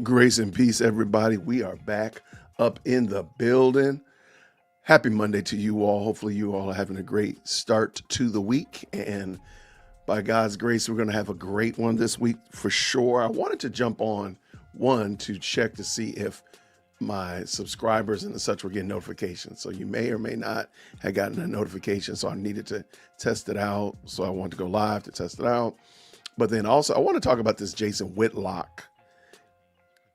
Grace and peace, everybody. We are back up in the building. Happy Monday to you all. Hopefully you all are having a great start to the week. And by God's grace, we're going to have a great one this week for sure. I wanted to jump on one to check to see if my subscribers and such were getting notifications. So you may or may not have gotten a notification. So I needed to test it out. So I wanted to go live to test it out. But then also I want to talk about this Jason Whitlock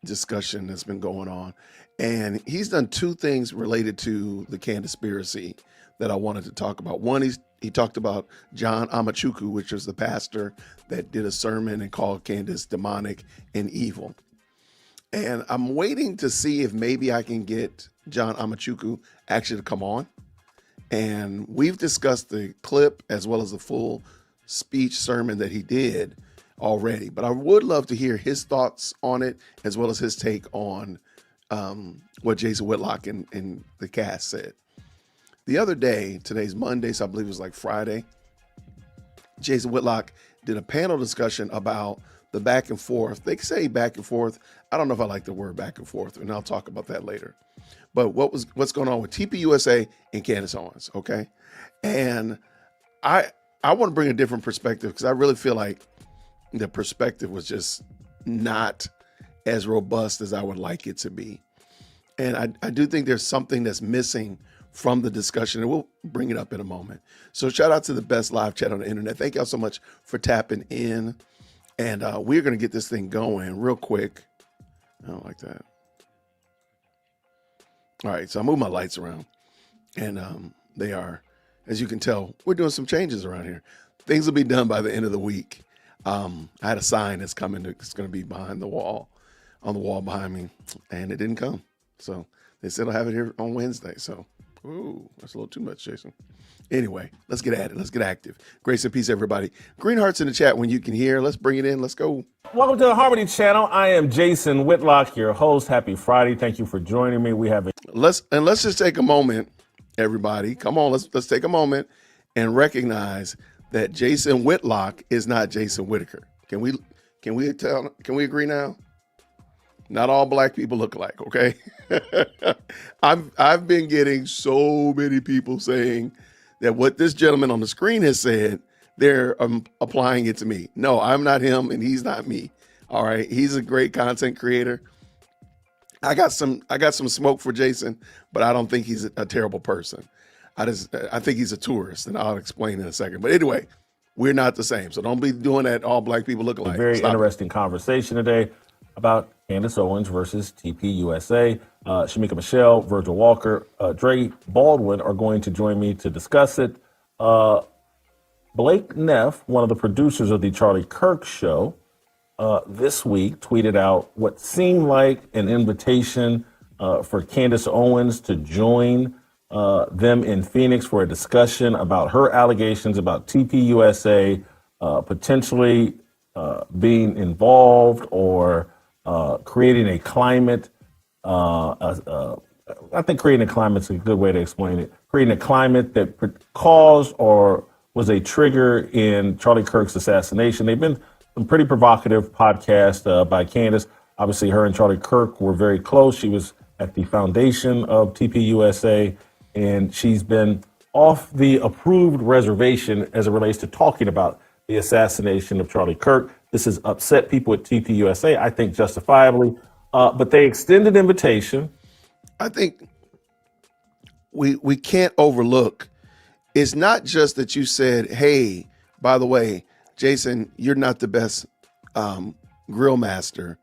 discussion that's been going on. And he's done two things related to the Candaspiracy that I wanted to talk about. One, he talked about John Amachuku, which was the pastor that did a sermon and called Candace demonic and evil. And I'm waiting to see if maybe I can get John Amachuku actually to come on. And we've discussed the clip as well as the full speech sermon that he did already, but I would love to hear his thoughts on it as well as his take on what Jason Whitlock and the cast said. The other day, today's Monday, so I believe it was like Friday, Jason Whitlock did a panel discussion about the back and forth. They say back and forth. I don't know if I like the word back and forth, and I'll talk about that later. But what's going on with TPUSA and Candace Owens, okay? And I want to bring a different perspective because I really feel like the perspective was just not as robust as I would like it to be. And I do think there's something that's missing from the discussion, and we'll bring it up in a moment. So shout out to the best live chat on the internet. Thank y'all so much for tapping in. And we're going to get this thing going real quick. I don't like that. All right, so I moved my lights around, and they are, as you can tell, we're doing some changes around here. Things will be done by the end of the week. I had a sign that's coming. It's going to be behind the wall, on the wall behind me, and it didn't come. So they said I'll have it here on Wednesday. So, ooh, that's a little too much, Jason. Anyway, let's get at it. Let's get active. Grace and peace, everybody. Green hearts in the chat when you can hear. Let's bring it in. Let's go. Welcome to the Harmony Channel. I am Jason Whitlock, your host. Happy Friday. Thank you for joining me. We have let's just take a moment, everybody. Come on, let's take a moment and recognize that Jason Whitlock is not Jason Whitaker. Can we agree now? Not all black people look alike, okay? I've been getting so many people saying that what this gentleman on the screen has said, they're applying it to me. No, I'm not him and he's not me. All right. He's a great content creator. I got some smoke for Jason, but I don't think he's a terrible person. I think he's a tourist, and I'll explain in a second. But anyway, we're not the same. So don't be doing that. All black people look alike. A very interesting conversation today about Candace Owens versus TPUSA. Shamika Michelle, Virgil Walker, Dre Baldwin are going to join me to discuss it. Blake Neff, one of the producers of the Charlie Kirk show, this week tweeted out what seemed like an invitation for Candace Owens to join them in Phoenix for a discussion about her allegations about TPUSA potentially being involved or creating a climate. I think creating a climate is a good way to explain it. Creating a climate that caused or was a trigger in Charlie Kirk's assassination. They've been some pretty provocative podcasts by Candace. Obviously, her and Charlie Kirk were very close. She was at the foundation of TPUSA, and she's been off the approved reservation as it relates to talking about the assassination of Charlie Kirk. This has upset people at TPUSA, I think justifiably, but they extended invitation. I think we can't overlook, it's not just that you said, hey, by the way, Jason, you're not the best grill master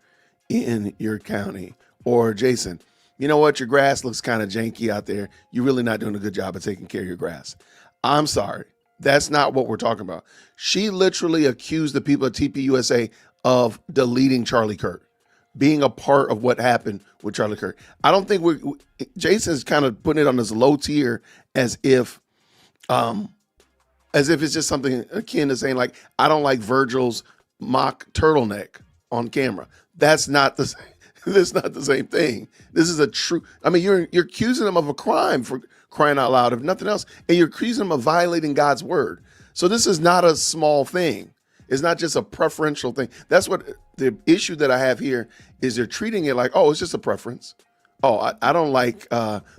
in your county. Or Jason, you know what? Your grass looks kind of janky out there. You're really not doing a good job of taking care of your grass. I'm sorry. That's not what we're talking about. She literally accused the people at TPUSA of deleting Charlie Kirk, being a part of what happened with Charlie Kirk. I don't think Jason's kind of putting it on this low tier as if it's just something akin to saying, like, I don't like Virgil's mock turtleneck on camera. That's not the This is not the same thing. This is a true. I mean, you're accusing them of a crime for crying out loud, if nothing else, and you're accusing them of violating God's word. So this is not a small thing. It's not just a preferential thing. That's what the issue that I have here is. They're treating it like, oh, it's just a preference. Oh, I don't like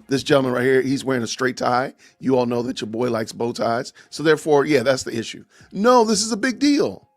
this gentleman right here. He's wearing a straight tie. You all know that your boy likes bow ties. So therefore, yeah, that's the issue. No, this is a big deal.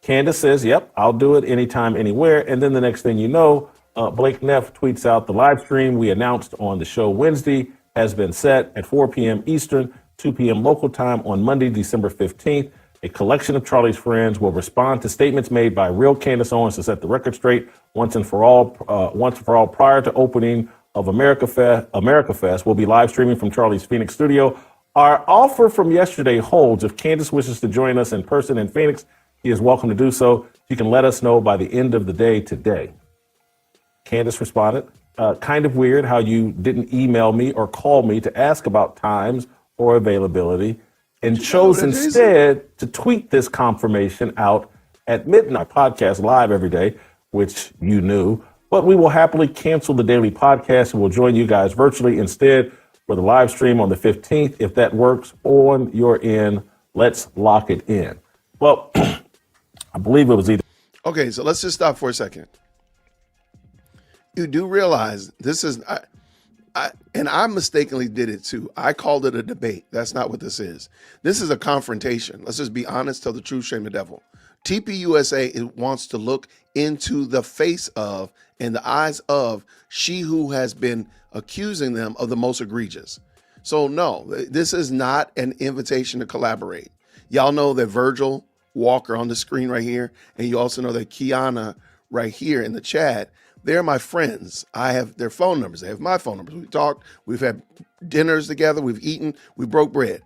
Candace says, yep, I'll do it anytime, anywhere. And then the next thing you know, Blake Neff tweets out the live stream we announced on the show Wednesday has been set at 4 p.m. Eastern, 2 p.m. local time on Monday, December 15th. A collection of Charlie's friends will respond to statements made by real Candace Owens to set the record straight once and for all prior to opening of America Fest. We'll be live streaming from Charlie's Phoenix studio. Our offer from yesterday holds. If Candace wishes to join us in person in Phoenix, he is welcome to do so. You can let us know by the end of the day today. Candace responded, kind of weird how you didn't email me or call me to ask about times or availability, and chose instead to tweet this confirmation out at midnight. Podcast live every day, which you knew, but we will happily cancel the daily podcast and we'll join you guys virtually instead for the live stream on the 15th. If that works on your end, let's lock it in. Well, I believe it was either. Okay, so let's just stop for a second. You do realize this is, and I mistakenly did it too. I called it a debate. That's not what this is. This is a confrontation. Let's just be honest, tell the truth, shame the devil. TPUSA wants to look into the face of and the eyes of she who has been accusing them of the most egregious. So no, this is not an invitation to collaborate. Y'all know that Virgil Walker on the screen right here, and you also know that Kiana right here in the chat. They're my friends. I have their phone numbers. They have my phone numbers. We talked. We've had dinners together. We've eaten. We broke bread.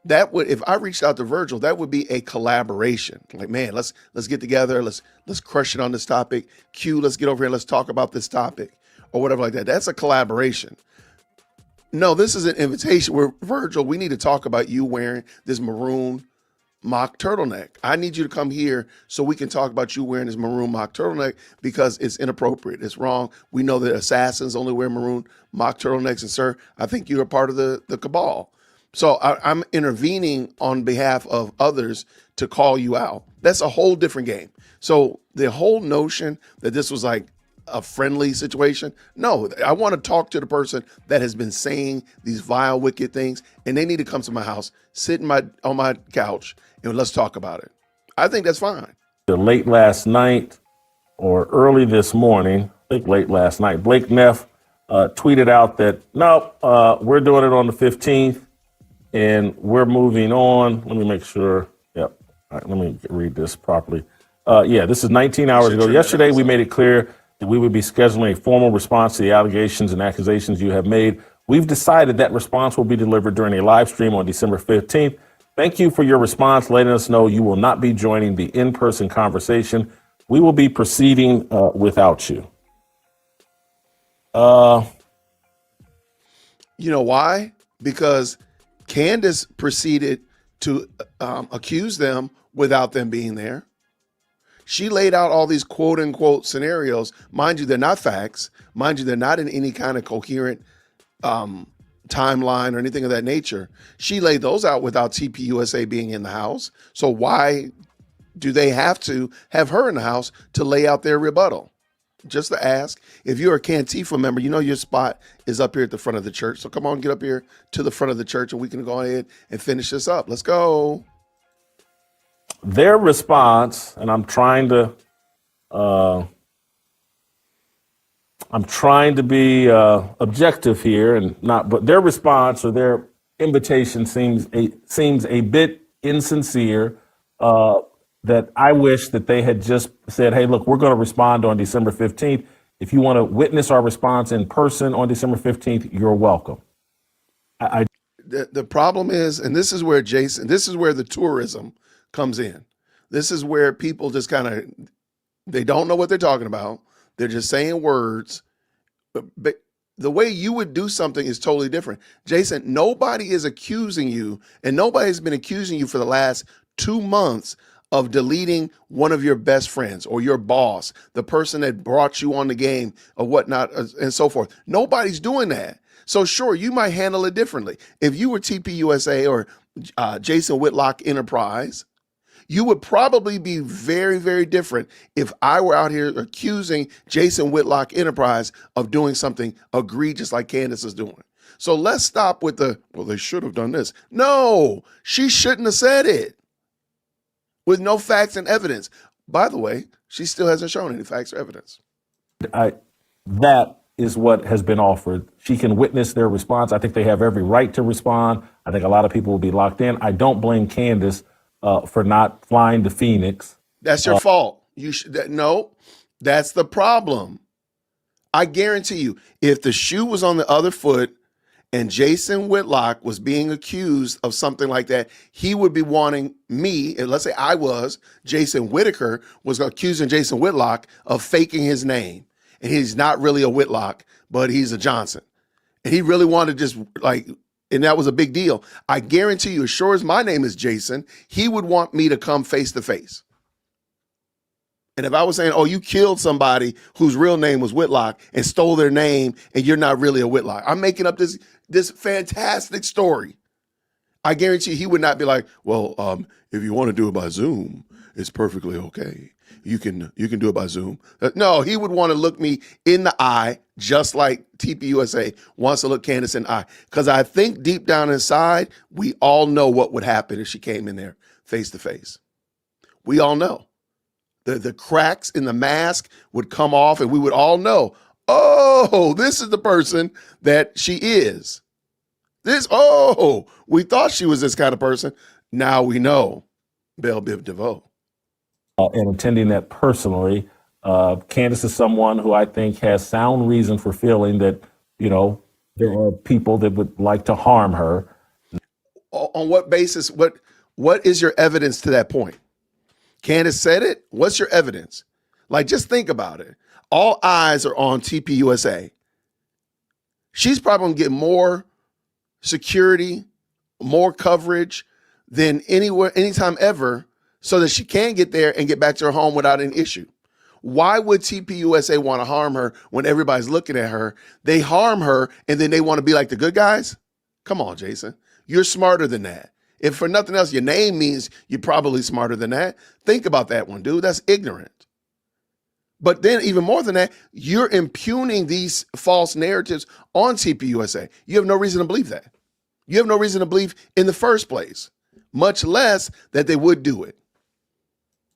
That would, if I reached out to Virgil, that would be a collaboration. Like, man, let's get together. Let's crush it on this topic. Q, let's get over here. Let's talk about this topic or whatever like that. That's a collaboration. No, this is an invitation where, Virgil, we need to talk about you wearing this maroon mock turtleneck. I need you to come here so we can talk about you wearing this maroon mock turtleneck because it's inappropriate. It's wrong. We know that assassins only wear maroon mock turtlenecks. And sir, I think you're a part of the cabal. So I'm intervening on behalf of others to call you out. That's a whole different game. So the whole notion that this was like a friendly situation. No, I want to talk to the person that has been saying these vile, wicked things, and they need to come to my house, sit on my couch, and let's talk about it. I think that's fine. Late last night or early this morning, I think late last night, Blake Neff tweeted out that, no, we're doing it on the 15th, and we're moving on. Let me make sure. Yep. All right, let me read this properly. This is 19 hours ago. Yesterday, we made it clear that we would be scheduling a formal response to the allegations and accusations you have made. We've decided that response will be delivered during a live stream on December 15th. Thank you for your response, letting us know you will not be joining the in-person conversation. We will be proceeding without you. You know why? Because Candace proceeded to accuse them without them being there. She laid out all these quote unquote scenarios. Mind you, they're not facts. Mind you, they're not in any kind of coherent timeline or anything of that nature. She laid those out without TPUSA being in the house. So why do they have to have her in the house to lay out their rebuttal? Just to ask. If you're a Cantifa member, you know your spot is up here at the front of the church. So come on, get up here to the front of the church and we can go ahead and finish this up. Let's go. Their response, and I'm trying to be objective here and not, but their response or their invitation seems a bit insincere. That I wish that they had just said, hey, look, we're going to respond on December 15th. If you want to witness our response in person on December 15th, you're welcome. The problem is, and this is where this is where the tourism comes in. This is where people just kind of, they don't know what they're talking about. They're just saying words. But the way you would do something is totally different. Jason, nobody is accusing you, and nobody's been accusing you for the last 2 months of deleting one of your best friends or your boss, the person that brought you on the game or whatnot, and so forth. Nobody's doing that. So sure, you might handle it differently. If you were TPUSA or Jason Whitlock Enterprise, you would probably be very, very different if I were out here accusing Jason Whitlock Enterprise of doing something egregious like Candace is doing. So let's stop with well, they should have done this. No, she shouldn't have said it with no facts and evidence. By the way, she still hasn't shown any facts or evidence. That is what has been offered. She can witness their response. I think they have every right to respond. I think a lot of people will be locked in. I don't blame Candace for not flying to Phoenix. That's your fault. No, that's the problem. I guarantee you, if the shoe was on the other foot and Jason Whitlock was being accused of something like that, he would be wanting me, and let's say I was, Jason Whitaker was accusing Jason Whitlock of faking his name. And he's not really a Whitlock, but he's a Johnson. And he really wanted to just and that was a big deal. I guarantee you, as sure as my name is Jason, he would want me to come face to face. And if I was saying, oh, you killed somebody whose real name was Whitlock and stole their name and you're not really a Whitlock, I'm making up this fantastic story. I guarantee he would not be like, well, if you want to do it by Zoom, it's perfectly okay. You can do it by Zoom. No, he would want to look me in the eye, just like TPUSA wants to look Candace in the eye. Because I think deep down inside, we all know what would happen if she came in there face to face. We all know. The cracks in the mask would come off and we would all know, oh, this is the person that she is. We thought she was this kind of person. Now we know. Belle Biv DeVoe. And attending that personally, Candace is someone who I think has sound reason for feeling that, there are people that would like to harm her. On what basis? What is your evidence to that point? Candace said it. What's your evidence? Just think about it. All eyes are on TPUSA. She's probably going to get more security, more coverage than anytime ever, so that she can get there and get back to her home without an issue. Why would TPUSA want to harm her when everybody's looking at her? They harm her and then they want to be like the good guys? Come on, Jason. You're smarter than that. If for nothing else, your name means you're probably smarter than that. Think about that one, dude. That's ignorant. But then even more than that, you're impugning these false narratives on TPUSA. You have no reason to believe that. You have no reason to believe in the first place, much less that they would do it.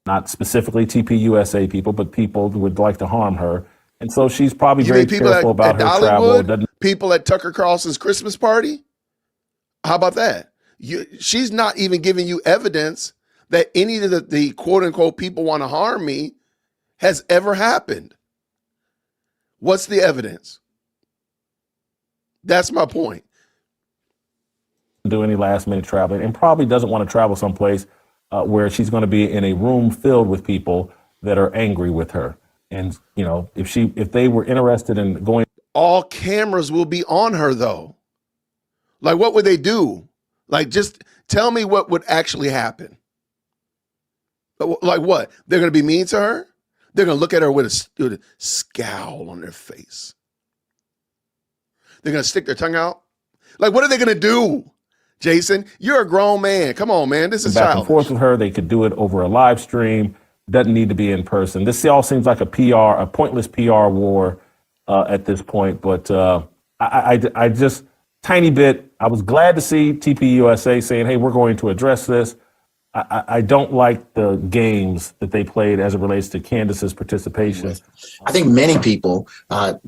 Not specifically TPUSA people, but people who would like to harm her. And so she's probably very careful about her travel. People at Tucker Carlson's Christmas party? How about that? She's not even giving you evidence that any of the quote unquote people want to harm me has ever happened. What's the evidence? That's my point. Do any last minute traveling and probably doesn't want to travel someplace where she's going to be in a room filled with people that are angry with her. And, if they were interested in going. All cameras will be on her though. What would they do? Just tell me what would actually happen. What? They're going to be mean to her? They're going to look at her with a scowl on their face. They're going to stick their tongue out? What are they going to do? Jason, you're a grown man. Come on, man. This is back childish. And forth with her. They could do it over a live stream. Doesn't need to be in person. This all seems like a pointless PR war at this point. But I just, tiny bit, I was glad to see TPUSA saying, hey, we're going to address this. I don't like the games that they played as it relates to Candace's participation. I think many people,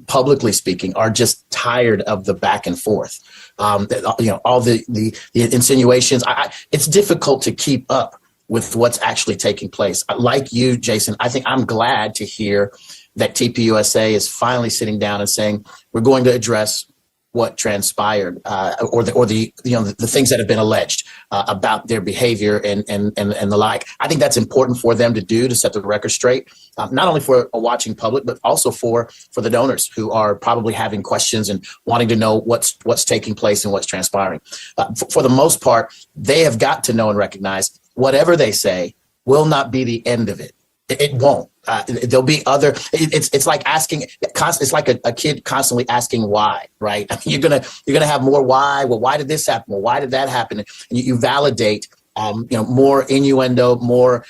publicly speaking, are just tired of the back and forth. All the insinuations. It's difficult to keep up with what's actually taking place. Like you, Jason, I think I'm glad to hear that TPUSA is finally sitting down and saying we're going to address what transpired, or the things that have been alleged about their behavior and the like. I think that's important for them to do, to set the record straight, not only for a watching public, but also for the donors who are probably having questions and wanting to know what's taking place and what's transpiring. For the most part, they have got to know and recognize whatever they say, will not be the end of it. It won't. There'll be other. It's like asking. It's like a kid constantly asking why, right? I mean, you're gonna have more why. Well, why did this happen? Well, why did that happen? And you validate. More innuendo, more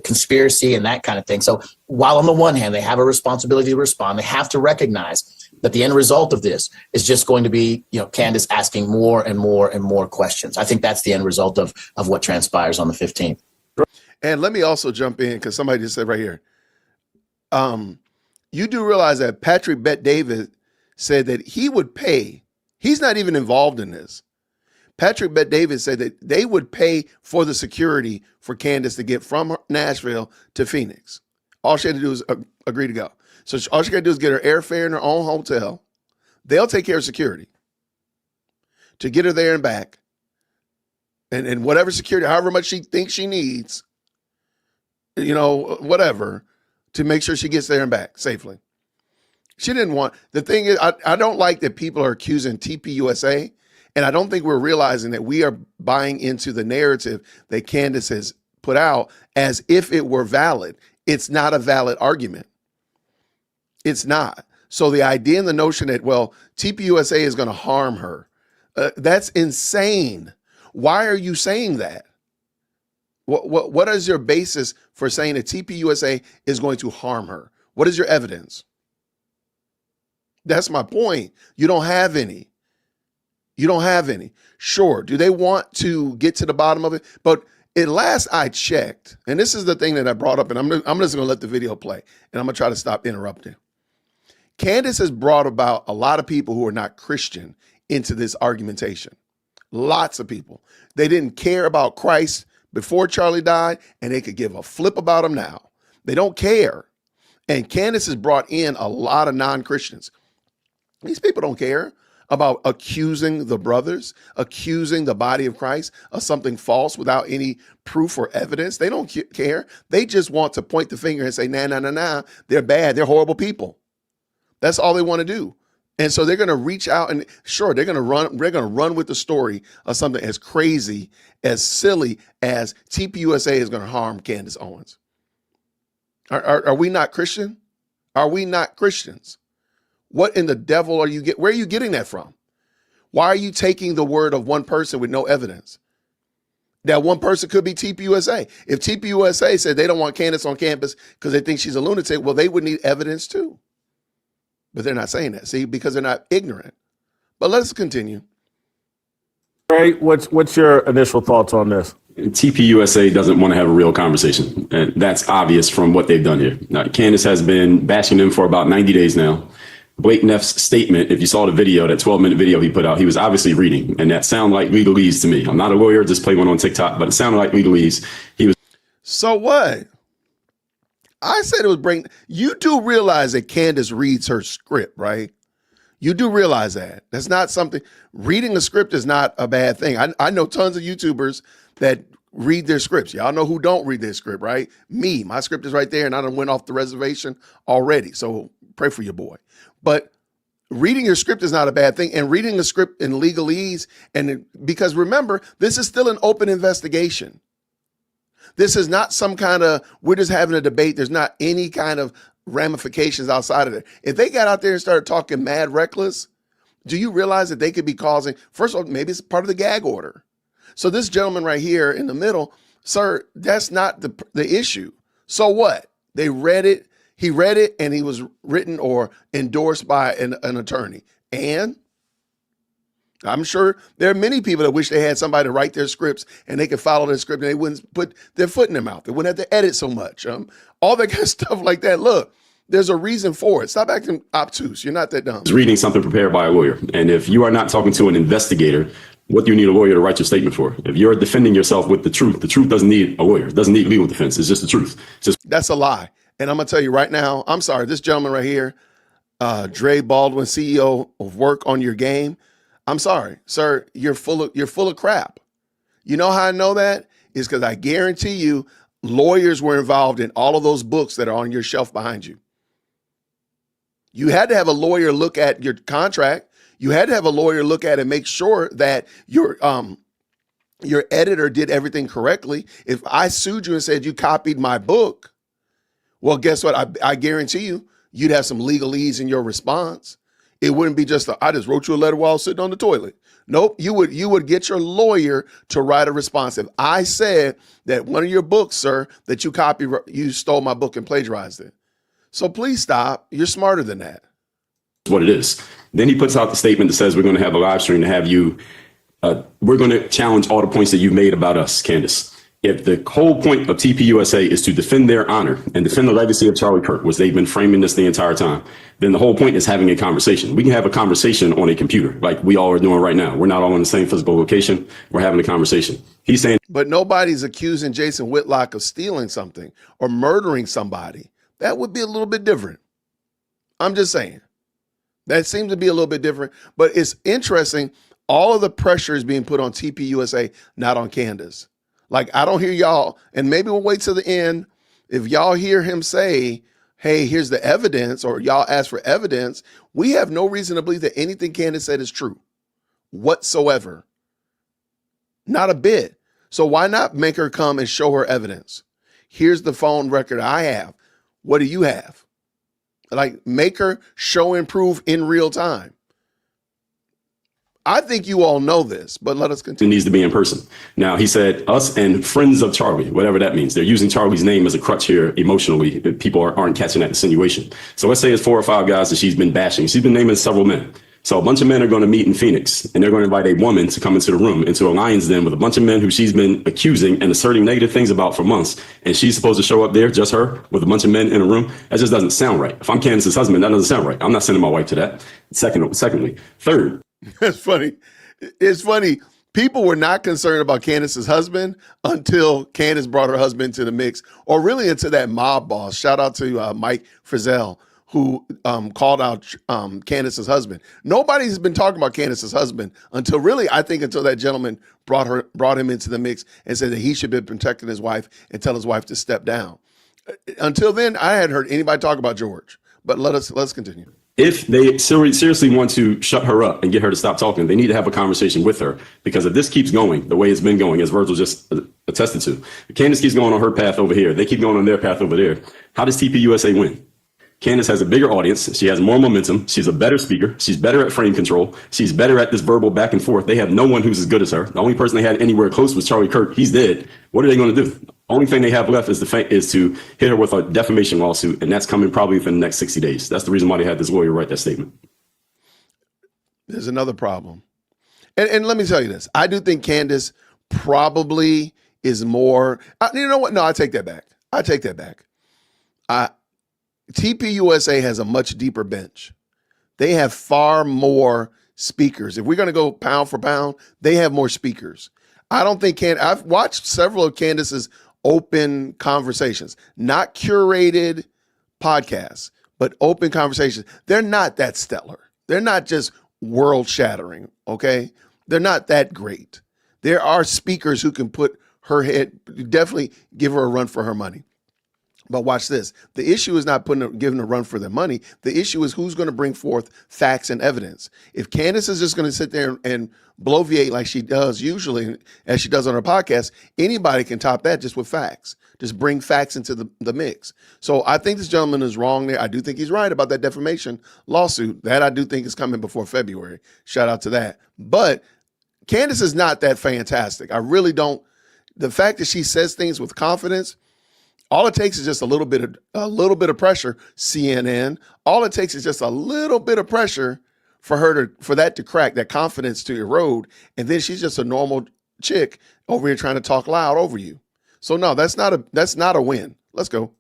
conspiracy, and that kind of thing. So while on the one hand they have a responsibility to respond, they have to recognize that the end result of this is just going to be, Candace asking more and more and more questions. I think that's the end result of what transpires on the 15th. And let me also jump in because somebody just said right here. You do realize that Patrick Bet-David said that he would pay. He's not even involved in this. Patrick Bet-David said that they would pay for the security for Candace to get from Nashville to Phoenix. All she had to do is agree to go. So all she got to do is get her airfare in her own hotel. They'll take care of security to get her there and back. And whatever security, however much she thinks she needs, whatever, to make sure she gets there and back safely. She didn't want, the thing is, I don't like that people are accusing TPUSA. And I don't think we're realizing that we are buying into the narrative that Candace has put out as if it were valid. It's not a valid argument. It's not. So the idea and the notion that, well, TPUSA is going to harm her, that's insane. Why are you saying that? What is your basis for saying that TPUSA is going to harm her? What is your evidence? That's my point. You don't have any. You don't have any. Sure, do they want to get to the bottom of it? But at last I checked, and this is the thing that I brought up, and I'm just going to let the video play, and I'm going to try to stop interrupting. Candace has brought about a lot of people who are not Christian into this argumentation. Lots of people. They didn't care about Christ before Charlie died, and they could give a flip about him now. They don't care. And Candace has brought in a lot of non-Christians. These people don't care about accusing the brothers, accusing the body of Christ of something false without any proof or evidence. They don't care. They just want to point the finger and say, nah, they're bad. They're horrible people. That's all they want to do. And so they're going to reach out and sure, they're going to run with the story of something as crazy, as silly as TPUSA is going to harm Candace Owens. Are we not Christian? Are we not Christians? What in the devil are you where are you getting that from? Why are you taking the word of one person with no evidence? That one person could be TPUSA. If TPUSA said they don't want Candace on campus because they think she's a lunatic, well, they would need evidence too. But they're not saying that, see, because they're not ignorant. But let's continue. Ray, what's your initial thoughts on this? TPUSA doesn't want to have a real conversation. And that's obvious from what they've done here. Now, Candace has been bashing them for about 90 days now. Blake Neff's statement, if you saw the video, that 12-minute video he put out, he was obviously reading. And that sounded like legalese to me. I'm not a lawyer, just play one on TikTok, but it sounded like legalese. He was. So what? I said it was you do realize that Candace reads her script, right? You do realize that. That's not something, reading a script is not a bad thing. I know tons of YouTubers that read their scripts. Y'all know who don't read their script, right? Me, my script is right there and I done went off the reservation already. So pray for your boy. But reading your script is not a bad thing. And reading the script in legalese, because remember, this is still an open investigation. This is not some kind of, we're just having a debate. There's not any kind of ramifications outside of it. If they got out there and started talking mad reckless, do you realize that they could be causing, first of all, maybe it's part of the gag order. So this gentleman right here in the middle, sir, that's not the issue. So what? They read it. He read it and he was written or endorsed by an attorney. And I'm sure there are many people that wish they had somebody to write their scripts and they could follow their script and they wouldn't put their foot in their mouth. They wouldn't have to edit so much. All that kind of stuff like that. Look, there's a reason for it. Stop acting obtuse. You're not that dumb. He's reading something prepared by a lawyer. And if you are not talking to an investigator, what do you need a lawyer to write your statement for? If you're defending yourself with the truth doesn't need a lawyer. It doesn't need legal defense. It's just the truth. That's a lie. And I'm going to tell you right now, I'm sorry, this gentleman right here, Dre Baldwin, CEO of Work on Your Game. I'm sorry, sir, you're full of crap. You know how I know that? Is because I guarantee you lawyers were involved in all of those books that are on your shelf behind you. You had to have a lawyer look at your contract. You had to have a lawyer look at it and make sure that your your editor did everything correctly. If I sued you and said you copied my book, well, guess what? I guarantee you'd have some legalese in your response. It wouldn't be just I just wrote you a letter while I was sitting on the toilet. Nope, you would get your lawyer to write a response. If I said that one of your books, sir, that you stole my book and plagiarized it. So please stop. You're smarter than that. What it is. Then he puts out the statement that says we're going to have a live stream to have you. We're going to challenge all the points that you've made about us, Candace. If the whole point of TPUSA is to defend their honor and defend the legacy of Charlie Kirk, which they've been framing this the entire time, then the whole point is having a conversation. We can have a conversation on a computer like we all are doing right now. We're not all in the same physical location. We're having a conversation. He's saying, but nobody's accusing Jason Whitlock of stealing something or murdering somebody. That would be a little bit different. I'm just saying. That seems to be a little bit different, but it's interesting. All of the pressure is being put on TPUSA, not on Candace. Like, I don't hear y'all, and maybe we'll wait till the end. If y'all hear him say, hey, here's the evidence, or y'all ask for evidence, we have no reason to believe that anything Candace said is true whatsoever. Not a bit. So why not make her come and show her evidence? Here's the phone record I have. What do you have? Like, make her show and prove in real time. I think you all know this, but let us continue. It needs to be in person. Now, he said us and friends of Charlie, whatever that means. They're using Charlie's name as a crutch here emotionally. People aren't catching that insinuation. So let's say it's 4 or 5 guys that she's been bashing. She's been naming several men. So a bunch of men are going to meet in Phoenix, and they're going to invite a woman to come into the room, into a lion's den with a bunch of men who she's been accusing and asserting negative things about for months. And she's supposed to show up there, just her, with a bunch of men in a room. That just doesn't sound right. If I'm Candace's husband, that doesn't sound right. I'm not sending my wife to that. Secondly, third. It's funny. It's funny. People were not concerned about Candace's husband until Candace brought her husband to the mix, or really into that mob boss. Shout out to Mike Frizzell, who called out Candace's husband. Nobody's been talking about Candace's husband until that gentleman brought him into the mix and said that he should be protecting his wife and tell his wife to step down. Until then, I hadn't heard anybody talk about George. But let's continue. If they seriously want to shut her up and get her to stop talking, they need to have a conversation with her. Because if this keeps going the way it's been going, as Virgil just attested to, Candace keeps going on her path over here. They keep going on their path over there. How does TPUSA win? Candace has a bigger audience. She has more momentum. She's a better speaker. She's better at frame control. She's better at this verbal back and forth. They have no one who's as good as her. The only person they had anywhere close was Charlie Kirk. He's dead. What are they going to do? Only thing they have left is to hit her with a defamation lawsuit, and that's coming probably within the next 60 days. That's the reason why they had this lawyer write that statement. There's another problem. And let me tell you this. I do think Candace probably is more, you know what? No, I take that back. TPUSA has a much deeper bench. They have far more speakers. If we're going to go pound for pound, they have more speakers. I don't think I've watched several of Candace's open conversations, not curated podcasts, but open conversations. They're not that stellar. They're not just world shattering. Okay. They're not that great. There are speakers who can put her head, definitely give her a run for her money. But watch this. The issue is not giving a run for their money. The issue is who's going to bring forth facts and evidence. If Candace is just going to sit there and bloviate like she does usually, as she does on her podcast, anybody can top that just with facts. Just bring facts into the mix. So I think this gentleman is wrong there. I do think he's right about that defamation lawsuit. That I do think is coming before February. Shout out to that. But Candace is not that fantastic. I really don't. The fact that she says things with confidence, all it takes is just a little bit of pressure. CNN. All it takes is just a little bit of pressure for that to crack, that confidence to erode, and then she's just a normal chick over here trying to talk loud over you. So no, that's not a win. Let's go.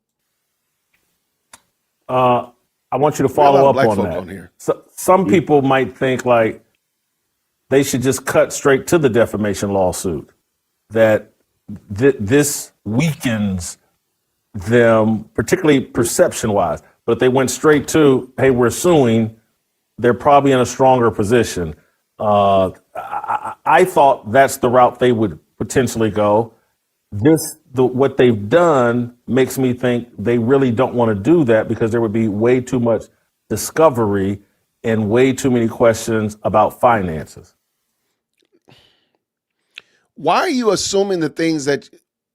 I want you to follow up on that. here. So, some people might think like they should just cut straight to the defamation lawsuit. That this weakens them, particularly perception-wise. But if they went straight to, hey, we're suing, they're probably in a stronger position. I thought that's the route they would potentially go. What they've done makes me think they really don't want to do that because there would be way too much discovery and way too many questions about finances. why are you assuming the things that,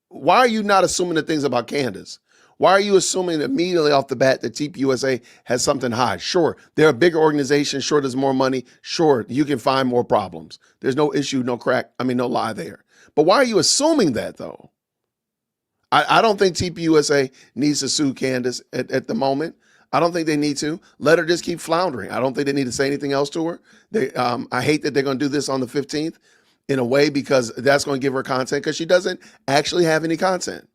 why are you not assuming the things about Candace? Why are you assuming immediately off the bat that TPUSA has something to hide? Sure, they're a bigger organization. Sure, there's more money. Sure, you can find more problems. There's no issue, no lie there. But why are you assuming that, though? I don't think TPUSA needs to sue Candace at the moment. I don't think they need to. Let her just keep floundering. I don't think they need to say anything else to her. I hate that they're going to do this on the 15th in a way, because that's going to give her content, because she doesn't actually have any content.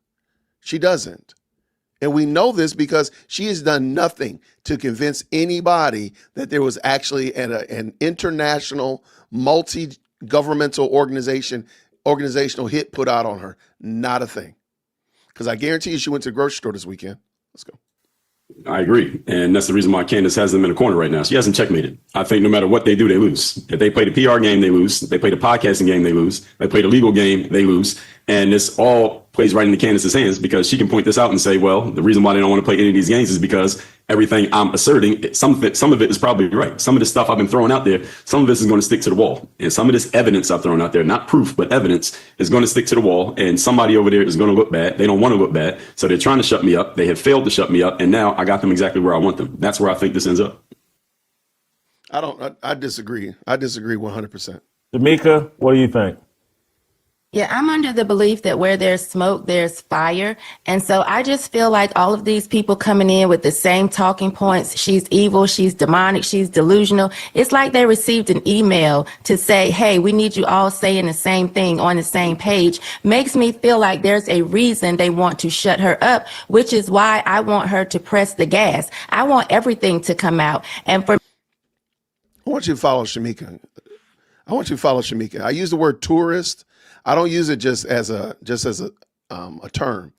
She doesn't. And we know this because she has done nothing to convince anybody that there was actually an international multi-governmental organizational hit put out on her. Not a thing. Because I guarantee you she went to the grocery store this weekend. Let's go. I agree. And that's the reason why Candace has them in a corner right now. She hasn't checkmated. I think no matter what they do, they lose. If they play the PR game, they lose. If they play the podcasting game, they lose. If they play the legal game, they lose. And this all plays right into Candace's hands, because she can point this out and say, well, the reason why they don't want to play any of these games is because everything I'm asserting, some of it is probably right. Some of the stuff I've been throwing out there, some of this is going to stick to the wall. And some of this evidence I've thrown out there, not proof, but evidence, is going to stick to the wall. And somebody over there is going to look bad. They don't want to look bad. So they're trying to shut me up. They have failed to shut me up. And now I got them exactly where I want them. That's where I think this ends up. I disagree. I disagree 100%. Jamika, what do you think? Yeah, I'm under the belief that where there's smoke, there's fire. And so I just feel like all of these people coming in with the same talking points, she's evil, she's demonic, she's delusional. It's like they received an email to say, hey, we need you all saying the same thing on the same page. Makes me feel like there's a reason they want to shut her up, which is why I want her to press the gas. I want everything to come out. And for I want you to follow Shamika. I use the word tourist. I don't use it just as a term.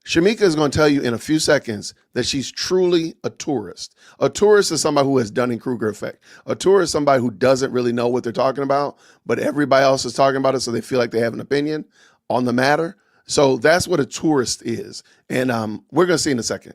Shamika is going to tell you in a few seconds that she's truly a tourist. A tourist is somebody who has Dunning-Kruger effect. A tourist is somebody who doesn't really know what they're talking about, but everybody else is talking about it, so they feel like they have an opinion on the matter. So that's what a tourist is. And we're going to see in a second.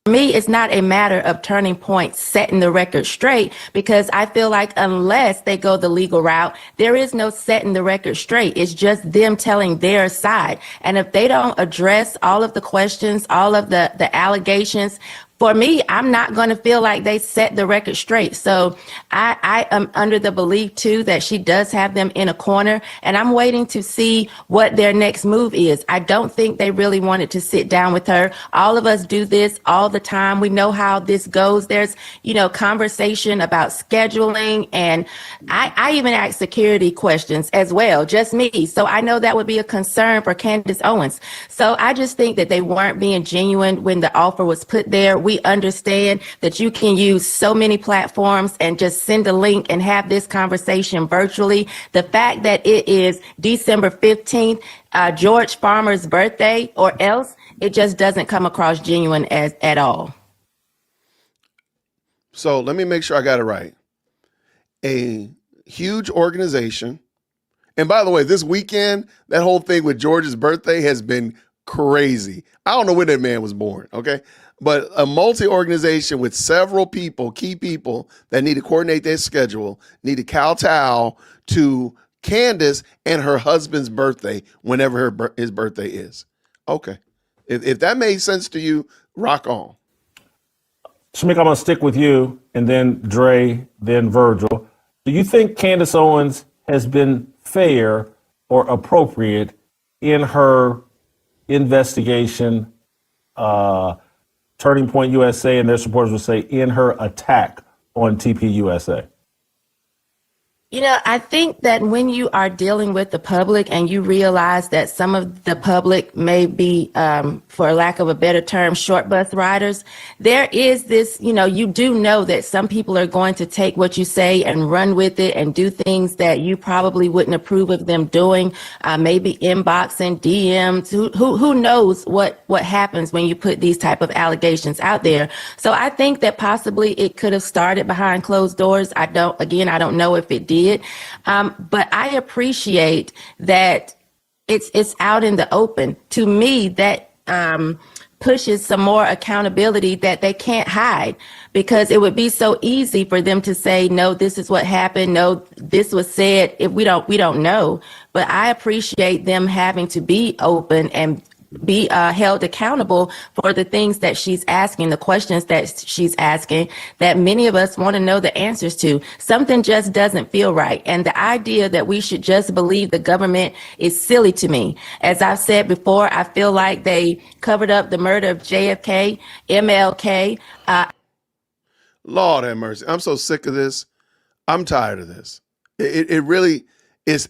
me, it's not a matter of Turning Point setting the record straight, because I feel like unless they go the legal route, there is no setting the record straight. It's just them telling their side. And if they don't address all of the questions, all of the allegations, for me, I'm not going to feel like they set the record straight. So I am under the belief, too, that she does have them in a corner, and I'm waiting to see what their next move is. I don't think they really wanted to sit down with her. All of us do this all the time. We know how this goes. There's, conversation about scheduling, and I even ask security questions as well, just me. So I know that would be a concern for Candace Owens. So I just think that they weren't being genuine when the offer was put there. We understand that you can use so many platforms and just send a link and have this conversation virtually. The fact that it is December 15th, George Farmer's birthday, or else it just doesn't come across genuine at all. So let me make sure I got it right. A huge organization. And by the way, this weekend, that whole thing with George's birthday has been crazy. I don't know when that man was born, okay? But a multi-organization with several people, key people that need to coordinate their schedule, need to kowtow to Candace and her husband's birthday whenever his birthday is. Okay. If that made sense to you, rock on. Shamik, I'm going to stick with you, and then Dre, then Virgil. Do you think Candace Owens has been fair or appropriate in her investigation, Turning Point USA and their supporters would say, in her attack on TPUSA? I think that when you are dealing with the public and you realize that some of the public may be, for lack of a better term, short bus riders, there is this, you do know that some people are going to take what you say and run with it and do things that you probably wouldn't approve of them doing, maybe inboxing, DMs, who knows what happens when you put these type of allegations out there. So I think that possibly it could have started behind closed doors. I don't know if it did. But I appreciate that it's out in the open. To me, that pushes some more accountability that they can't hide, because it would be so easy for them to say, no, this is what happened. No, this was said. If we don't know. But I appreciate them having to be open and be held accountable for the things that she's asking, the questions that she's asking, that many of us want to know the answers to. Something just doesn't feel right. And the idea that we should just believe the government is silly to me. As I've said before, I feel like they covered up the murder of JFK, MLK. Lord have mercy. I'm so sick of this. I'm tired of this. It really is.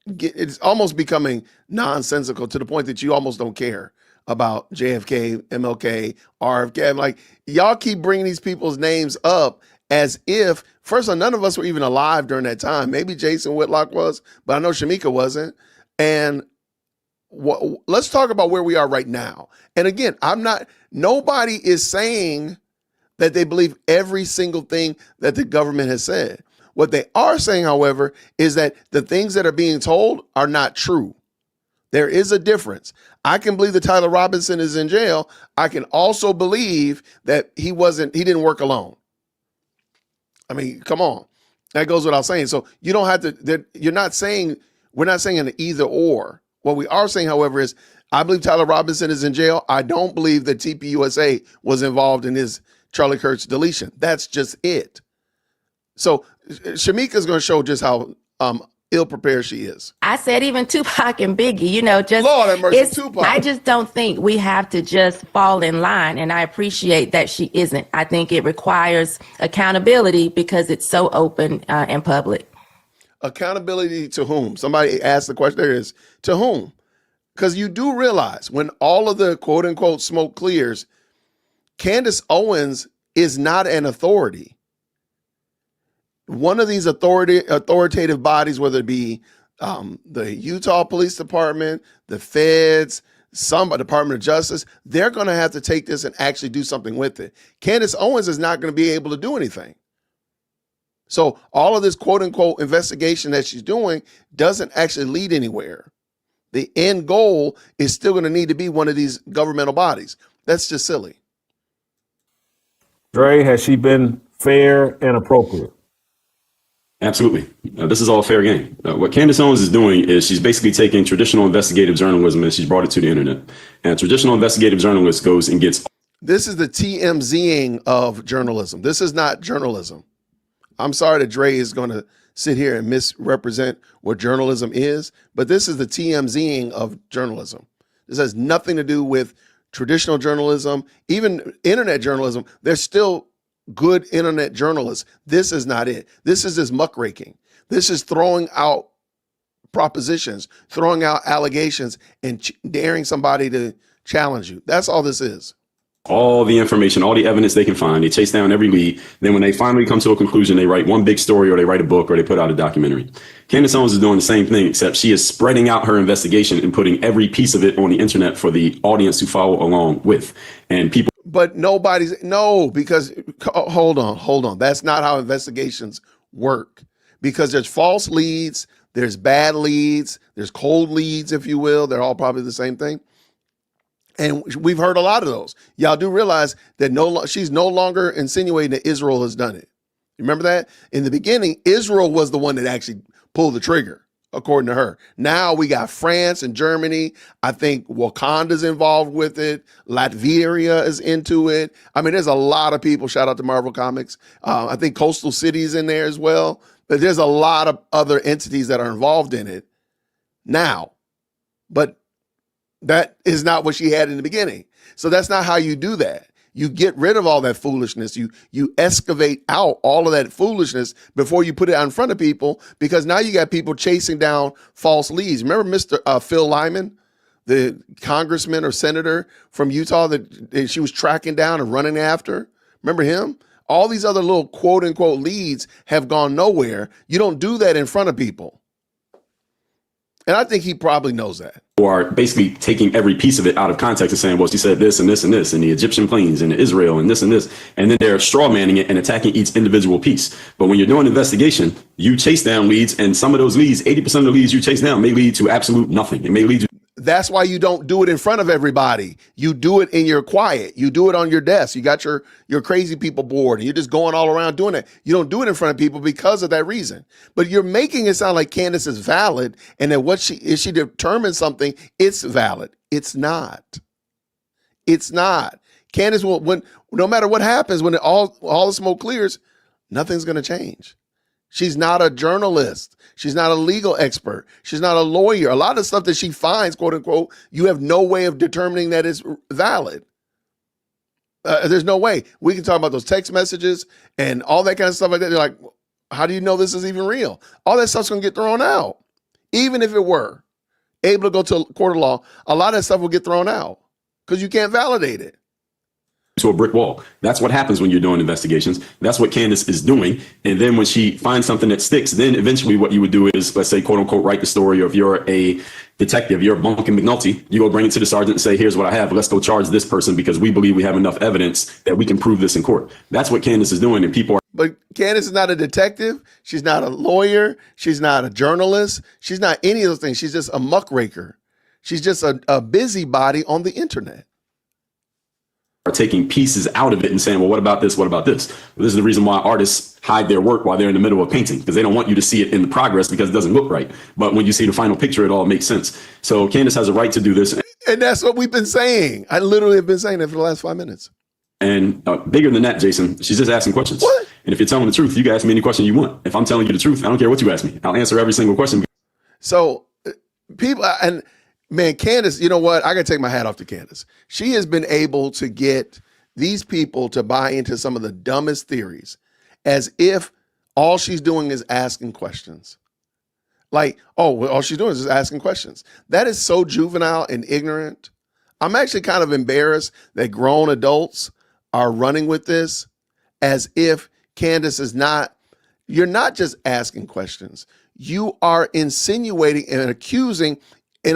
It's almost becoming nonsensical to the point that you almost don't care about JFK, MLK, RFK. I'm like, y'all keep bringing these people's names up as if, first of all, none of us were even alive during that time. Maybe Jason Whitlock was, but I know Shamika wasn't. And let's talk about where we are right now. And again, nobody is saying that they believe every single thing that the government has said. What they are saying, however, is that the things that are being told are not true. There is a difference. I can believe that Tyler Robinson is in jail. I can also believe that he didn't work alone. I mean, come on. That goes without saying. So you don't have to, we're not saying an either or. What we are saying, however, is I believe Tyler Robinson is in jail. I don't believe that TPUSA was involved in his Charlie Kirk's deletion. That's just it. So Shamika's going to show just how ill-prepared she is. I said even Tupac and Biggie, just Lord have mercy, Tupac. I just don't think we have to just fall in line, and I appreciate that she isn't. I think it requires accountability because it's so open and public. Accountability to whom? Somebody asked the question. There is, to whom? Because you do realize when all of the quote-unquote smoke clears, Candace Owens is not an authority. One of these authoritative bodies, whether it be the Utah Police Department, the feds, some Department of Justice, they're going to have to take this and actually do something with it. Candace Owens is not going to be able to do anything. So all of this quote unquote investigation that she's doing doesn't actually lead anywhere. The end goal is still going to need to be one of these governmental bodies. That's just silly. Dre, has she been fair and appropriate? Absolutely. This is all fair game. What Candace Owens is doing is she's basically taking traditional investigative journalism and she's brought it to the internet. And traditional investigative journalist goes and gets. This is the TMZing of journalism. This is not journalism. I'm sorry that Dre is going to sit here and misrepresent what journalism is, but this is the TMZing of journalism. This has nothing to do with traditional journalism, even internet journalism. There's still good internet journalists. This is not it. This is just muckraking. This is throwing out propositions, throwing out allegations, and daring somebody to challenge you. That's all this is. All the information, all the evidence they can find. They chase down every lead. Then when they finally come to a conclusion, they write one big story or they write a book or they put out a documentary. Candace Owens is doing the same thing, except she is spreading out her investigation and putting every piece of it on the internet for the audience to follow along with. And people. But because hold on. That's not how investigations work, because there's false leads, there's bad leads, there's cold leads, if you will. They're all probably the same thing. And we've heard a lot of those. Y'all do realize that she's no longer insinuating that Israel has done it. You remember that? In the beginning, Israel was the one that actually pulled the trigger, according to her. Now we got France and Germany. I think Wakanda's involved with it. Latvia is into it. I mean, there's a lot of people. Shout out to Marvel Comics. I think Coastal City's in there as well. But there's a lot of other entities that are involved in it now. But that is not what she had in the beginning. So that's not how you do that. You get rid of all that foolishness. You excavate out all of that foolishness before you put it out in front of people, because now you got people chasing down false leads. Remember Mr. Phil Lyman, the congressman or senator from Utah that she was tracking down and running after? Remember him? All these other little quote unquote leads have gone nowhere. You don't do that in front of people. And I think he probably knows that. Or basically taking every piece of it out of context and saying, well, she said this and this and this, and the Egyptian planes and Israel and this. And then they're straw manning it and attacking each individual piece. But when you're doing an investigation, you chase down leads, and some of those leads, 80% of the leads you chase down may lead to absolute nothing. It may lead to. That's why you don't do it in front of everybody. You do it in your quiet. You do it on your desk. You got your crazy people board and you're just going all around doing it. You don't do it in front of people because of that reason. But you're making it sound like Candace is valid and that if she determines something, it's valid. It's not. It's not. Candace will, no matter what happens, when all the smoke clears, nothing's going to change. She's not a journalist. She's not a legal expert. She's not a lawyer. A lot of stuff that she finds, quote unquote, you have no way of determining that it's valid. There's no way. We can talk about those text messages and all that kind of stuff like that. They're like, how do you know this is even real? All that stuff's going to get thrown out. Even if it were able to go to a court of law, a lot of that stuff will get thrown out because you can't validate it. To a brick wall. That's what happens when you're doing investigations. That's what Candace is doing. And then when she finds something that sticks, then eventually what you would do is, let's say, quote unquote, write the story. Or if you're a detective, you're Bunkin McNulty, you go bring it to the sergeant and say, here's what I have. Let's go charge this person because we believe we have enough evidence that we can prove this in court. That's what Candace is doing. And people are. But Candace is not a detective. She's not a lawyer. She's not a journalist. She's not any of those things. She's just a muckraker. She's just a busybody on the internet. Are taking pieces out of it and saying, well, what about this? What about this? Well, this is the reason why artists hide their work while they're in the middle of painting, because they don't want you to see it in the progress because it doesn't look right. But when you see the final picture, it all makes sense. So Candace has a right to do this. And that's what we've been saying. I literally have been saying that for the last 5 minutes. And bigger than that, Jason, she's just asking questions. What? And if you're telling the truth, you can ask me any question you want. If I'm telling you the truth, I don't care what you ask me. I'll answer every single question. So people, and man, Candace, you know what? I got to take my hat off to Candace. She has been able to get these people to buy into some of the dumbest theories as if all she's doing is asking questions. Like, oh, well, all she's doing is just asking questions. That is so juvenile and ignorant. I'm actually kind of embarrassed that grown adults are running with this as if Candace is not, you're not just asking questions. You are insinuating and accusing in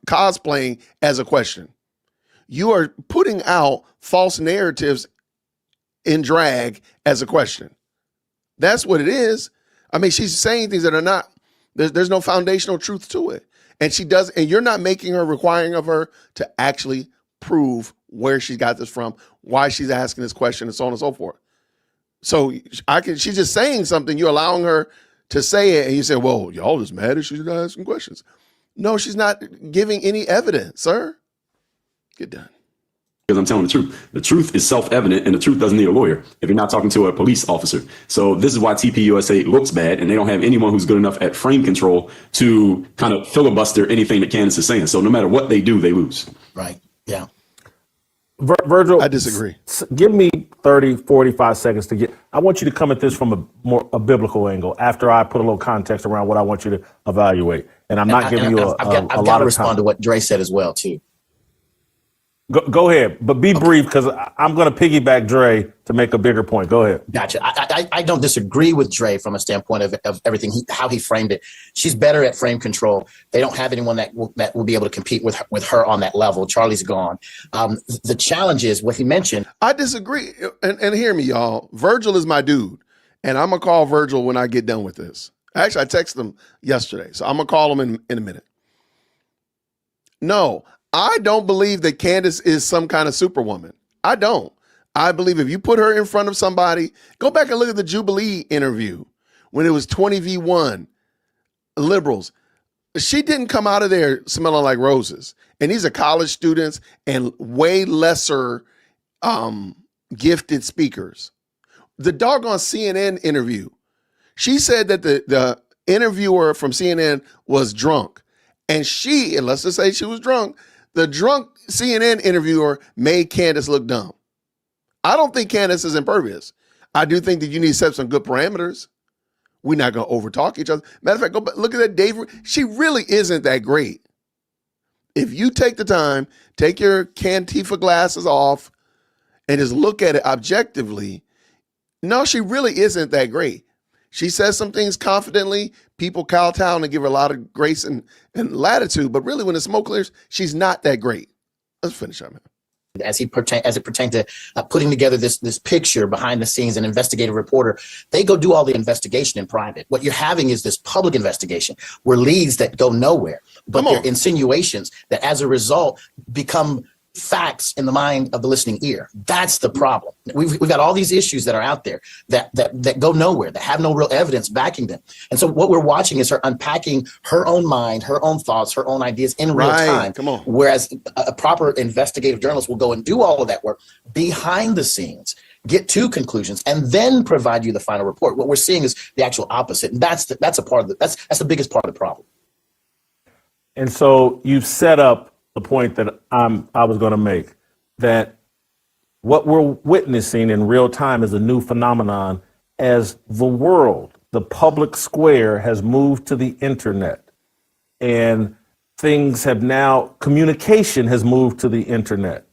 cosplaying as a question. You are putting out false narratives in drag as a question. That's what it is. I mean, she's saying things that are not, there's no foundational truth to it. And she does, and you're not making her, requiring of her to actually prove where she got this from, why she's asking this question, and so on and so forth. So she's just saying something, you're allowing her to say it, and you say, well, y'all just mad if she's not asking questions. No, she's not giving any evidence, sir. Get done. Because I'm telling the truth. The truth is self-evident, and the truth doesn't need a lawyer if you're not talking to a police officer. So this is why TPUSA looks bad, and they don't have anyone who's good enough at frame control to kind of filibuster anything that Candace is saying. So no matter what they do, they lose. Right. Yeah. Virgil, I disagree. Give me 30, 45 seconds to I want you to come at this from a biblical angle after I put a little context around what I want you to evaluate. And I'm not giving you a lot of time. I've got to respond to what Dre said as well, too. Go ahead, but be brief because I'm going to piggyback Dre to make a bigger point. Go ahead. Gotcha. I don't disagree with Dre from a standpoint of everything, how he framed it. She's better at frame control. They don't have anyone that will be able to compete with her on that level. Charlie's gone. The challenge is what he mentioned. I disagree. And hear me, y'all. Virgil is my dude. And I'm going to call Virgil when I get done with this. Actually, I texted him yesterday. So I'm going to call him in a minute. No, I don't believe that Candace is some kind of superwoman. I don't. I believe if you put her in front of somebody, go back and look at the Jubilee interview when it was 20v1 liberals. She didn't come out of there smelling like roses. And these are college students and way lesser gifted speakers. The doggone CNN interview, she said that the interviewer from CNN was drunk. And let's just say she was drunk, the drunk CNN interviewer made Candace look dumb. I don't think Candace is impervious. I do think that you need to set some good parameters. We're not going to overtalk each other. Matter of fact, go back, look at that Dave. She really isn't that great. If you take the time, take your Cantifa glasses off and just look at it objectively, no, she really isn't that great. She says some things confidently. People kowtow and give her a lot of grace and latitude. But really, when the smoke clears, she's not that great. Let's finish up, man. as it pertained to putting together this picture behind the scenes, an investigative reporter, they go do all the investigation in private. What you're having is this public investigation where leads that go nowhere, but they're insinuations that as a result become facts in the mind of the listening ear. That's the problem. We've got all these issues that are out there that go nowhere, that have no real evidence backing them. And so what we're watching is her unpacking her own mind, her own thoughts, her own ideas in real time. Come on. Whereas a proper investigative journalist will go and do all of that work behind the scenes, get to conclusions, and then provide you the final report. What we're seeing is the actual opposite. And that's the biggest part of the problem. And so you've set up the point that I was going to make, that what we're witnessing in real time is a new phenomenon as the world, the public square, has moved to the internet, and communication has moved to the internet.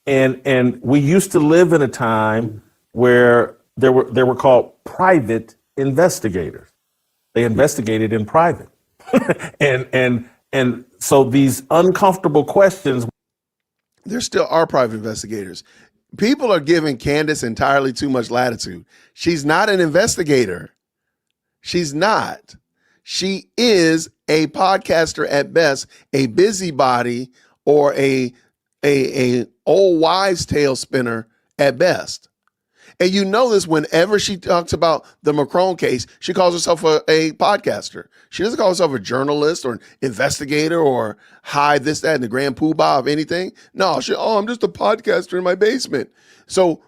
And we used to live in a time where there were called private investigators. They investigated in private. And so these uncomfortable questions. There still are private investigators. People are giving Candace entirely too much latitude. She's not an investigator. She's not. She is a podcaster at best, a busybody, or a old wives' tale spinner at best. And you know this whenever she talks about the Macron case, she calls herself a podcaster. She doesn't call herself a journalist or an investigator or hide this, that, and the grand poobah of anything. No, I'm just a podcaster in my basement. So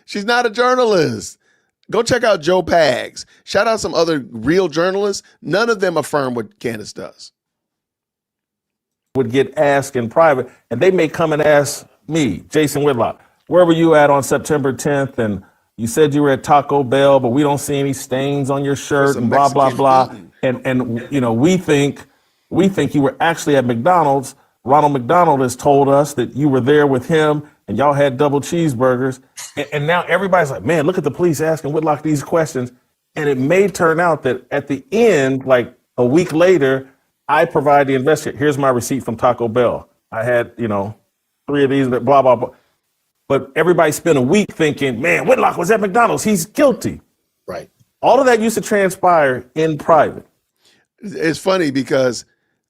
she's not a journalist. Go check out Joe Pags. Shout out some other real journalists. None of them affirm what Candace does. Would get asked in private, and they may come and ask me, Jason Whitlock, where were you at on September 10th? And you said you were at Taco Bell, but we don't see any stains on your shirt and blah, blah, blah. And you know, we think you were actually at McDonald's. Ronald McDonald has told us that you were there with him and y'all had double cheeseburgers. And now everybody's like, man, look at the police asking Whitlock these questions. And it may turn out that at the end, like a week later, I provide the investigator. Here's my receipt from Taco Bell. I had, 3 of these, blah, blah, blah. But everybody spent a week thinking, man, Whitlock was at McDonald's. He's guilty. Right. All of that used to transpire in private. It's funny because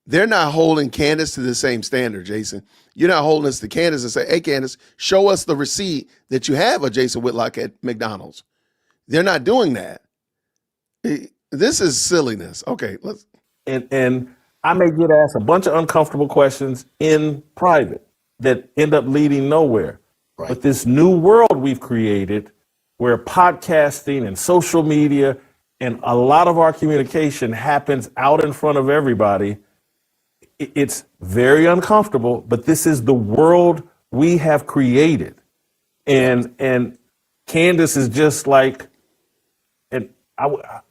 they're not holding Candace to the same standard, Jason. You're not holding us to Candace and say, hey, Candace, show us the receipt that you have of Jason Whitlock at McDonald's. They're not doing that. This is silliness. Okay, let's. And I may get asked a bunch of uncomfortable questions in private that end up leading nowhere. Right. But this new world we've created where podcasting and social media and a lot of our communication happens out in front of everybody, it's very uncomfortable, but this is the world we have created. And Candace is just like, and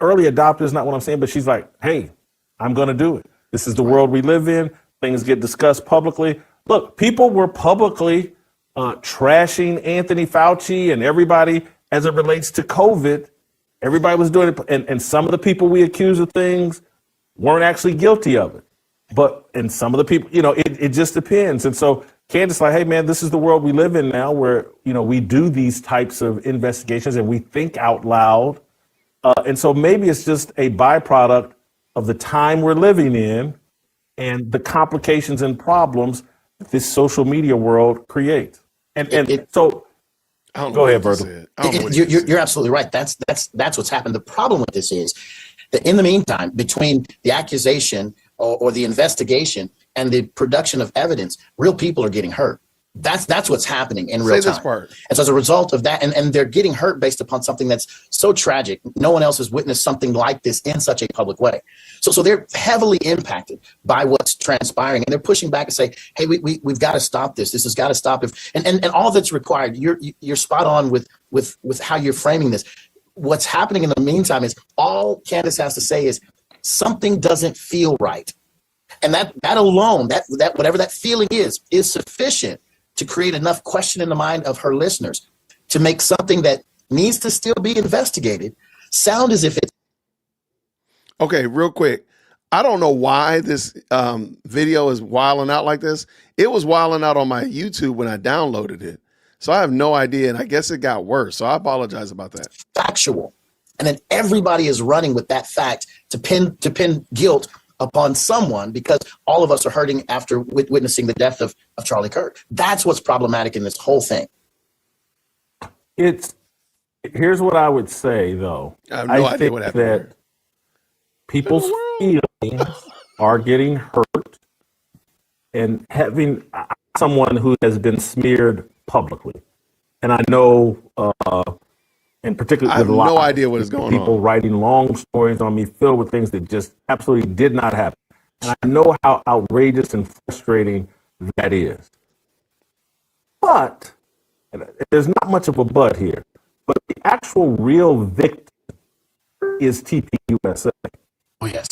early adopter is not what I'm saying, but she's like, hey, I'm going to do it. This is the world we live in. Things get discussed publicly. Look, people were publicly trashing Anthony Fauci and everybody as it relates to COVID. Everybody was doing it. And some of the people we accuse of things weren't actually guilty of it. And some of the people, it just depends. And so Candace like, hey, man, this is the world we live in now where, we do these types of investigations and we think out loud. And so maybe it's just a byproduct of the time we're living in and the complications and problems that this social media world creates. So go ahead, Berto. You're absolutely right. That's what's happened. The problem with this is that in the meantime, between the accusation or the investigation and the production of evidence, real people are getting hurt. That's what's happening in real time. This part. And so as a result of that, and they're getting hurt based upon something that's so tragic. No one else has witnessed something like this in such a public way. So they're heavily impacted by what's transpiring, and they're pushing back and say, hey, we've got to stop this. This has got to stop. And all that's required, you're spot on with how you're framing this. What's happening in the meantime is all Candace has to say is something doesn't feel right. And that alone, that whatever that feeling is sufficient to create enough question in the mind of her listeners to make something that needs to still be investigated sound as if it's. Okay, real quick. I don't know why this video is wilding out like this. It was wilding out on my YouTube when I downloaded it. So I have no idea, and I guess it got worse. So I apologize about that. Factual. And then everybody is running with that fact to pin guilt upon someone, because all of us are hurting after witnessing the death of Charlie Kirk. That's what's problematic in this whole thing. Here's what I would say, though. I have no idea what happened that here. people's feelings are getting hurt, and having someone who has been smeared publicly, and I know, and particularly I have with a lot no idea what is going people on. writing long stories on me filled with things that just absolutely did not happen, and I know how outrageous and frustrating that is. But and there's not much of a but here. But the actual real victim is TPUSA. Oh, yes.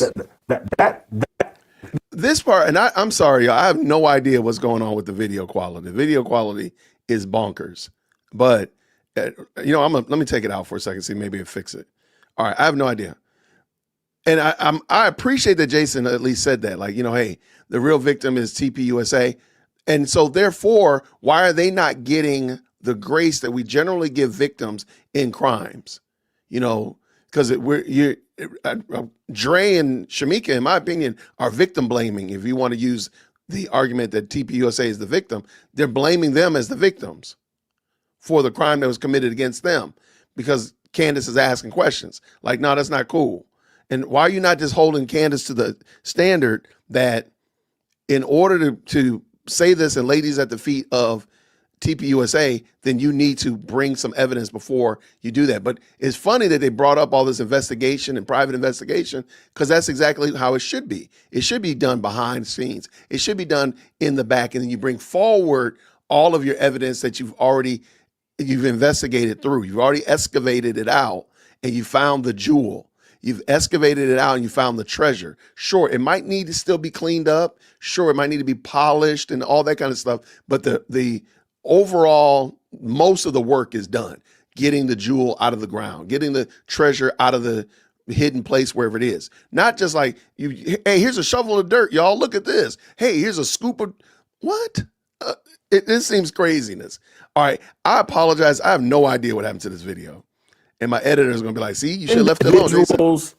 This part, and I'm sorry, I have no idea what's going on with the video quality. The video quality is bonkers. But, let me take it out for a second, see maybe it fix it. All right, I have no idea. And I appreciate that Jason at least said that. Like, hey, the real victim is TPUSA. And so therefore, why are they not getting the grace that we generally give victims in crimes? Because Dre and Shamika, in my opinion, are victim blaming. If you want to use the argument that TPUSA is the victim, they're blaming them as the victims for the crime that was committed against them, because Candace is asking questions like, no, that's not cool. And why are you not just holding Candace to the standard that in order to say this and lay these at the feet of TPUSA, then you need to bring some evidence before you do that. But it's funny that they brought up all this investigation and private investigation, because that's exactly how it should be. It should be done behind the scenes. It should be done in the back. And then you bring forward all of your evidence that you've investigated through. You've already excavated it out and you found the jewel. You've excavated it out and you found the treasure. Sure, it might need to still be cleaned up. Sure, it might need to be polished and all that kind of stuff. But the overall, most of the work is done. Getting the jewel out of the ground, getting the treasure out of the hidden place, wherever it is. Not just like, hey, here's a shovel of dirt, y'all, look at this. Hey, here's a scoop of, what? This seems craziness. All right, I apologize. I have no idea what happened to this video. And my editor is going to be like, see, you should have left it alone. Individuals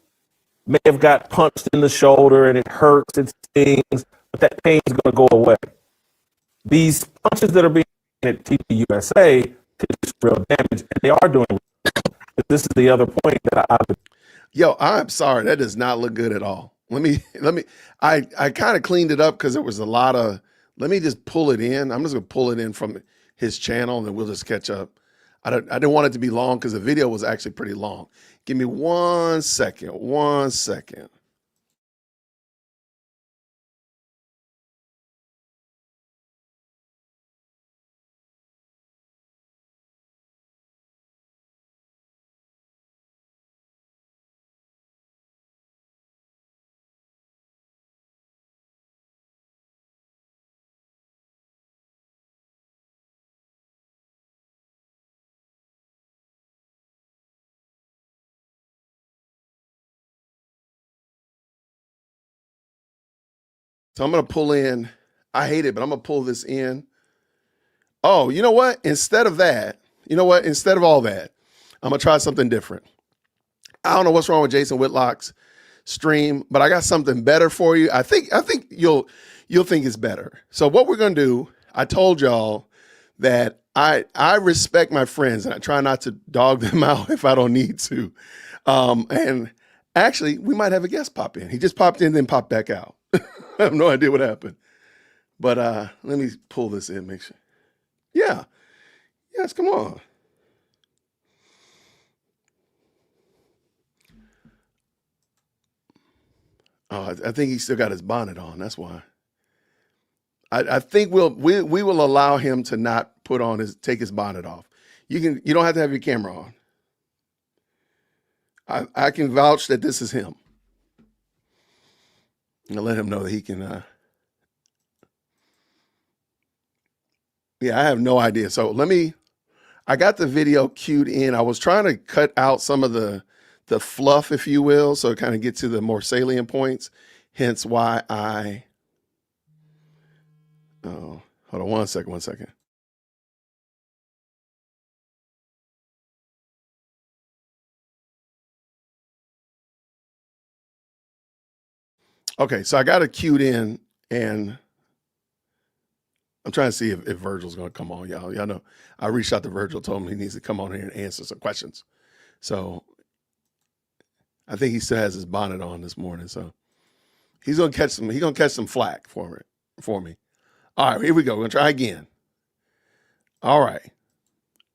may have got punched in the shoulder and it hurts, it stings, but that pain is going to go away. These punches that are being at TPUSA could do real damage, and they are doing real damage. But this is the other point that I would. Yo, I'm sorry. That does not look good at all. I kind of cleaned it up because there was a lot of, let me just pull it in. I'm just going to pull it in from his channel and then we'll just catch up. I didn't want it to be long because the video was actually pretty long. Give me 1 second. 1 second. So I'm going to pull in. I hate it, but I'm going to pull this in. Oh, you know what? Instead of all that, I'm going to try something different. I don't know what's wrong with Jason Whitlock's stream, but I got something better for you. I think you'll think it's better. So what we're going to do, I told y'all that I respect my friends and I try not to dog them out if I don't need to. And actually, we might have a guest pop in. He just popped in, then popped back out. I have no idea what happened. But let me pull this in, make sure. Yeah. Yes, come on. Oh, I think he still got his bonnet on. That's why. I think we will allow him to not take his bonnet off. You don't have to have your camera on. I can vouch that this is him. And let him know that he can. Yeah, I have no idea. So I got the video queued in. I was trying to cut out some of the fluff, if you will, so kind of get to the more salient points. hence why I. Oh, hold on 1 second. Okay, so I got it queued in, and I'm trying to see if Virgil's going to come on, y'all. Y'all know I reached out to Virgil, told him he needs to come on here and answer some questions. So I think he still has his bonnet on this morning, so he's gonna catch some. He's gonna catch some flack for me. All right, here we go. We're gonna try again. All right,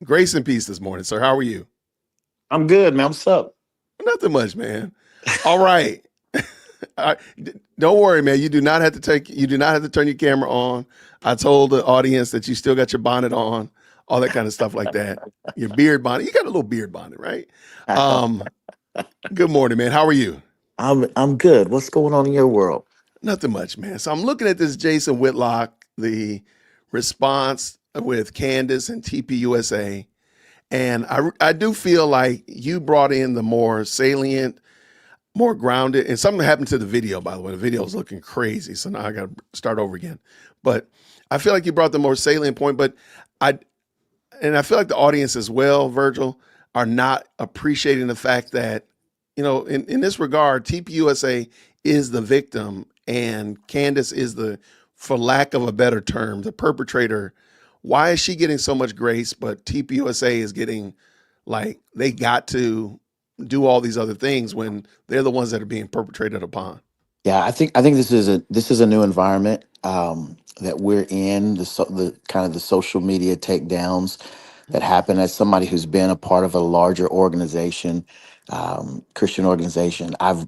grace and peace this morning, sir. How are you? I'm good, man. What's up? Nothing much, man. All right. Don't worry, man. You do not have to turn your camera on. I told the audience that you still got your bonnet on, all that kind of stuff like that. Your beard bonnet. You got a little beard bonnet, right? Good morning, man. How are you? I'm good. What's going on in your world? Nothing much, man. So I'm looking at this Jason Whitlock, the response with Candace and TPUSA, and I do feel like you brought in the more salient, more grounded, and something happened to the video, by the way. The video is looking crazy, so now I got to start over again. But I feel like you brought the more salient point, but I feel like the audience as well, Virgil, are not appreciating the fact that, in this regard, TPUSA is the victim and Candace is for lack of a better term, the perpetrator. Why is she getting so much grace, but TPUSA is getting they got to do all these other things when they're the ones that are being perpetrated upon? Yeah, I think this is a new environment that we're in. The kind of the social media takedowns that happen. As somebody who's been a part of a larger organization, Christian organization, I've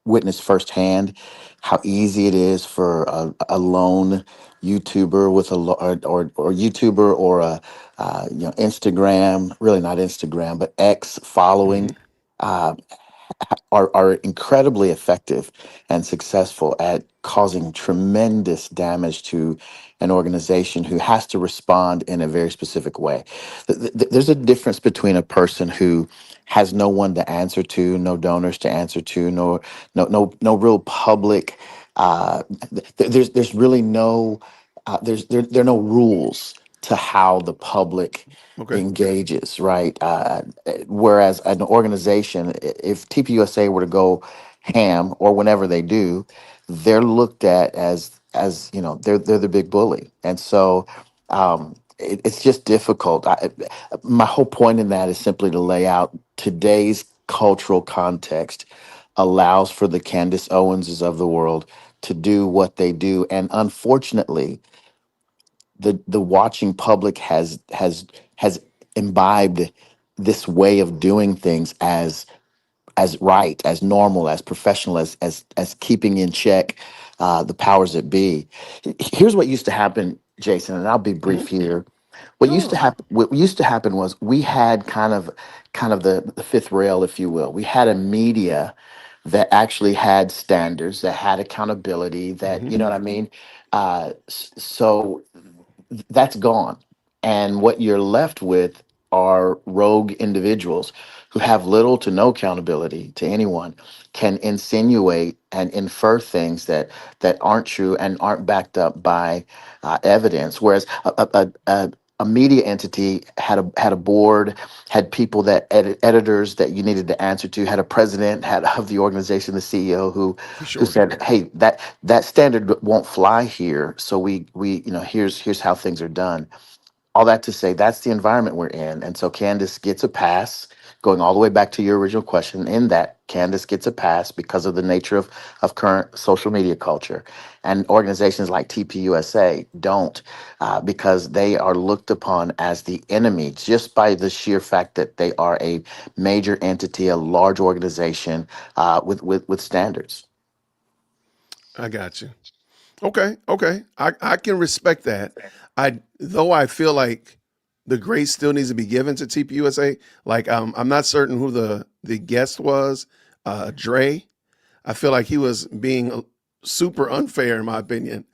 witnessed firsthand how easy it is for a lone YouTuber with or YouTuber or a Instagram, really not Instagram, but X Mm-hmm. following. Uh, are incredibly effective and successful at causing tremendous damage to an organization who has to respond in a very specific way. There's a difference between a person who has no one to answer to, no donors to answer to, no real public. There's really no there are no rules to how the public Okay. engages, right? Whereas an organization, if TPUSA were to go ham, or whenever they do, they're looked at as they're the big bully, and so it's just difficult. My whole point in that is simply to lay out today's cultural context allows for the Candace Owenses of the world to do what they do, and unfortunately the watching public has imbibed this way of doing things as right, as normal, as professional, as keeping in check the powers that be. Here's what used to happen, Jason, and I'll be Mm-hmm. brief here. No. What used to happen was we had kind of the fifth rail, if you will. We had a media that actually had standards, that had accountability, that Mm-hmm. you know what I mean. So that's gone. And what you're left with are rogue individuals who have little to no accountability to anyone, can insinuate and infer things that aren't true and aren't backed up by evidence. Whereas a media entity had a board, had people that editors that you needed to answer to, had a president, had of the organization, the CEO For who sure. said, "Hey, that standard won't fly here. So we here's how things are done." All that to say, that's the environment we're in, and so Candace gets a pass. Going all the way back to your original question, in that Candace gets a pass because of the nature of current social media culture, and organizations like TPUSA don't, because they are looked upon as the enemy just by the sheer fact that they are a major entity, a large organization with standards. I got you. Okay. I can respect that. I feel like the grace still needs to be given to TPUSA. Like I'm not certain who the guest was. Dre. I feel like he was being super unfair in my opinion,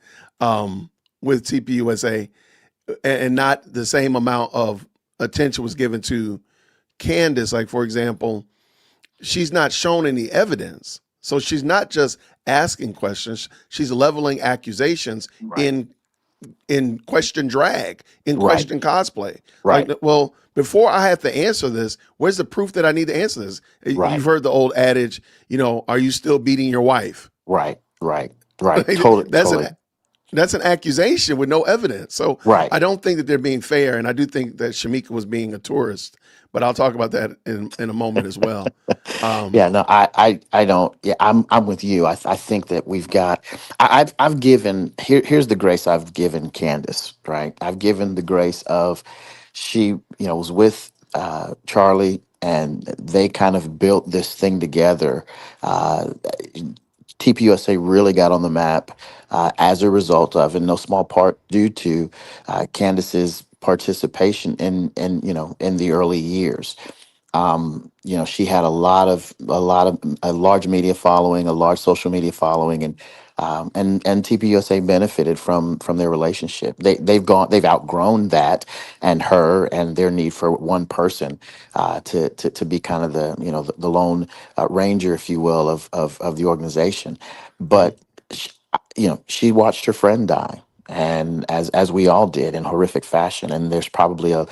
with TPUSA, and not the same amount of attention was given to Candace. Like for example, she's not shown any evidence. So she's not just asking questions; she's leveling accusations Right. in question drag, in Right. question cosplay. Like, Right. well, before I have to answer this, where's the proof that I need to answer this? Right. You've heard the old adage, are you still beating your wife? Right. Right. Right. Totally. That's Totally. an that's an accusation with no evidence. So Right. I don't think that they're being fair, and I do think that Shamika was being a tourist. But I'll talk about that in a moment as well. Um, Yeah, no, I don't. Yeah, I'm with you. I think that we've got. I've given here's the grace I've given Candace. Right, I've given the grace of she was with Charlie, and they kind of built this thing together. Uh, TPUSA really got on the map as a result of, in no small part due to Candace's participation in the early years. She had a large media following, a large social media following, and TPUSA benefited from their relationship. They've outgrown that and her and their need for one person to be kind of the lone ranger, if you will, of the organization. mhm, But she watched her friend die, and as we all did, in horrific fashion. And there's probably a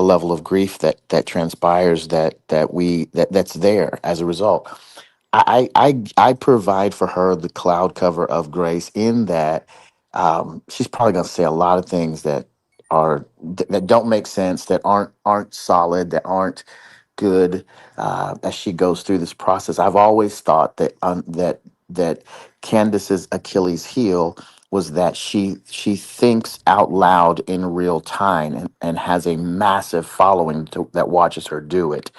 level of grief that transpires that's there as a result. I provide for her the cloud cover of grace, in that she's probably going to say a lot of things that don't make sense, that aren't solid, that aren't good as she goes through this process. I've always thought that Candace's Achilles heel was that she thinks out loud in real time, and has a massive following that watches her do it.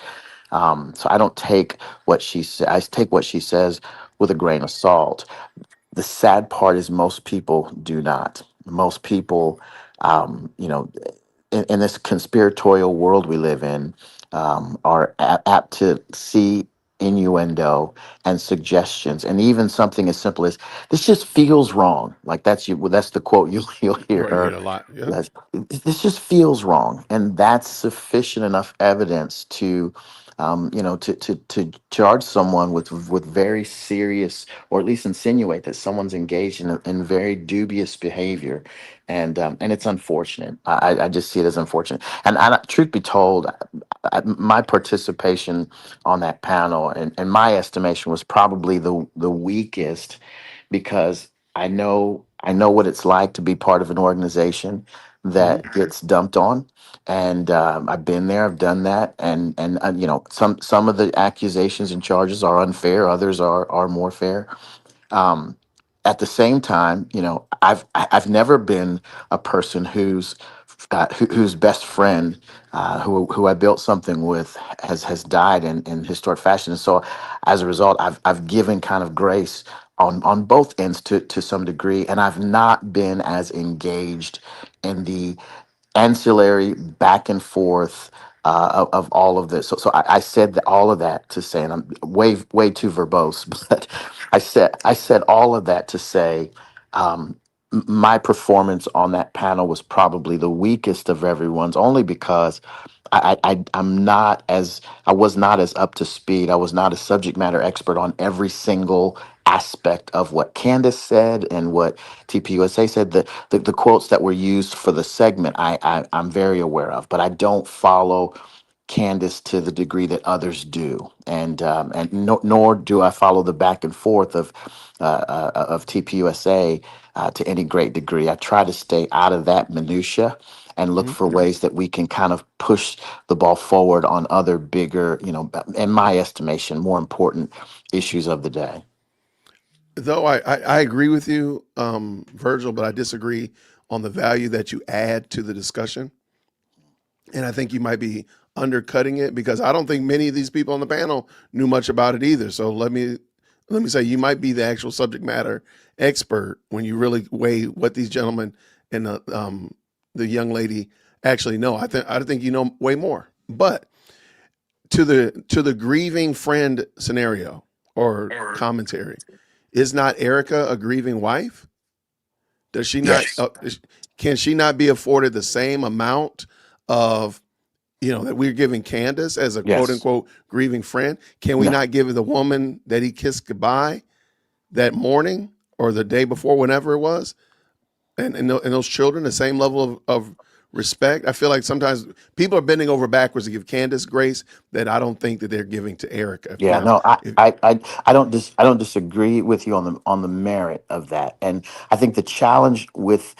So I don't take what she says. I take what she says with a grain of salt. The sad part is most people do not. Most people, um, you know, in this conspiratorial world we live in, are apt to see innuendo and suggestions, and even something as simple as "this just feels wrong." Like that's the quote you'll hear right, you hear her. a lot. Yeah. That's, this just feels wrong, and that's sufficient enough evidence to charge someone with very serious, or at least insinuate that someone's engaged in very dubious behavior. And it's unfortunate. I just see it as unfortunate. And truth be told, my participation on that panel, in my estimation, was probably the weakest, because I know what it's like to be part of an organization Hmm. that gets dumped on. And I've been there, I've done that, and some of the accusations and charges are unfair, others are more fair. um, at the same time, I've never been a person whose best friend, who I built something with, has died in historic fashion. And so, as a result, I've given kind of grace on both ends to some degree, and I've not been as engaged in the ancillary back and forth of all of this. So I said all of that to say, and I'm way too verbose, but I said all of that to say, my performance on that panel was probably the weakest of everyone's, only because I was not as up to speed. I was not a subject matter expert on every single aspect of what Candace said and what TPUSA said. The quotes that were used for the segment, I'm very aware of, but I don't follow Candace to the degree that others do, and nor do I follow the back and forth of TPUSA to any great degree. I try to stay out of that minutia and look Hmm. for ways that we can kind of push the ball forward on other bigger, in my estimation, more important issues of the day. Though I agree with you, Virgil, but I disagree on the value that you add to the discussion. And I think you might be undercutting it, because I don't think many of these people on the panel knew much about it either. So let me say, you might be the actual subject matter expert when you really weigh what these gentlemen and the young lady actually know. I think you know way more. But to the grieving friend scenario or commentary, is not Erica a grieving wife? Does she not? Yes. Can she not be afforded the same amount of that we're giving Candace as a quote Yes. unquote grieving friend? Can we No. not give the woman that he kissed goodbye that morning or the day before, whenever it was, and those children the same level of respect? I feel like sometimes people are bending over backwards to give Candace grace that I don't think that they're giving to Erica. Yeah, Now, no, if, I don't I don't disagree with you on the merit of that, and I think the challenge with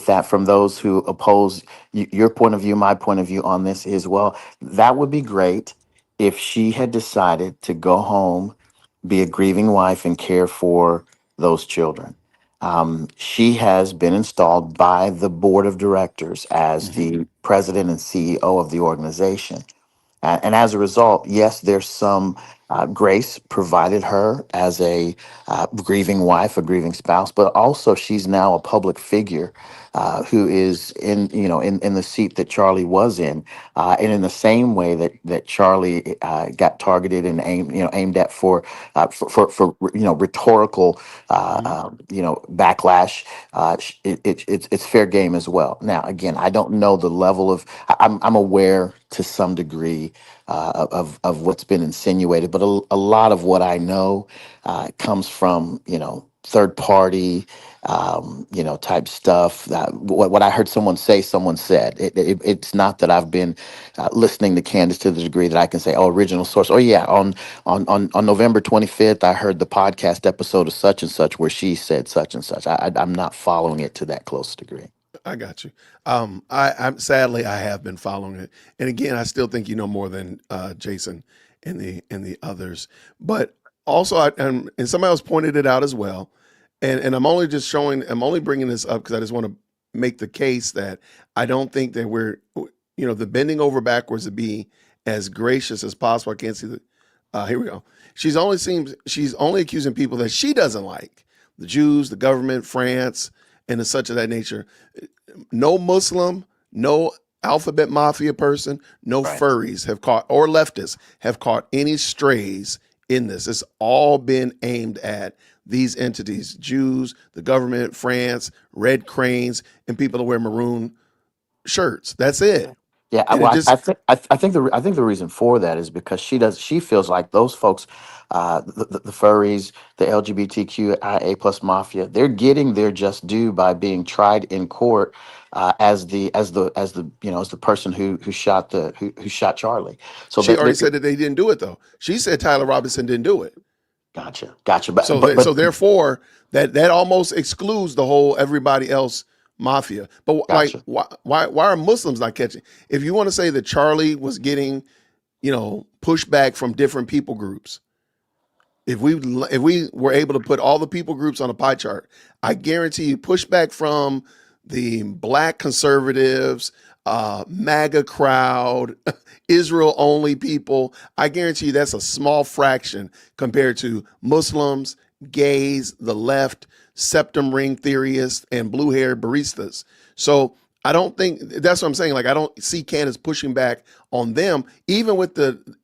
that from those who oppose your point of view, my point of view on this is, well, that would be great if she had decided to go home, be a grieving wife, and care for those children. She has been installed by the board of directors as mhm, the president and CEO of the organization. And as a result, yes, there's some grace provided her as a grieving wife, a grieving spouse, but also she's now a public figure who is in the seat that Charlie was in, and in the same way that Charlie got targeted and aimed at for rhetorical mhm. backlash. It's fair game as well. Now, again, I don't know the level of. I'm aware to some degree of what's been insinuated, but a lot of what I know comes from third party type stuff. What I heard someone say, someone said. It's not that I've been listening to Candace to the degree that I can say, oh, original source. Oh yeah, on November 25th, I heard the podcast episode of such and such where she said such and such. I'm not following it to that close degree. I got you. I'm sadly I have been following it, and again, I still think you know more than Jason and the others. But also, and somebody else pointed it out as well. And I'm only just showing. I'm only bringing this up because I just want to make the case that I don't think that the bending over backwards to be as gracious as possible. I can't see the. Here we go. She's only accusing people that she doesn't like: the Jews, the government, France, and the such of that nature. No Muslim, no alphabet mafia person, no Right. furries have caught, or leftists have caught any strays in this. It's all been aimed at these entities: Jews, the government, France, red cranes, and people that wear maroon shirts. That's it. Yeah, And it just, I think the reason for that is because she feels like those folks, the furries, the LGBTQIA plus mafia, they're getting their just due by being tried in court as the person who shot Charlie. So she that already said that they didn't do it though. She said Tyler Robinson didn't do it. gotcha, but So but that, but so therefore that almost excludes the whole everybody else mafia. But like gotcha. why are Muslims not catching? If you want to say that Charlie was getting pushback from different people groups, if we were able to put all the people groups on a pie chart, I guarantee you pushback from the black conservatives, MAGA crowd, Israel only people. I guarantee you that's a small fraction compared to Muslims, gays, the left, septum ring theorists, and blue haired baristas. So I don't think that's what I'm saying. Like I don't see Candace pushing back on them, even with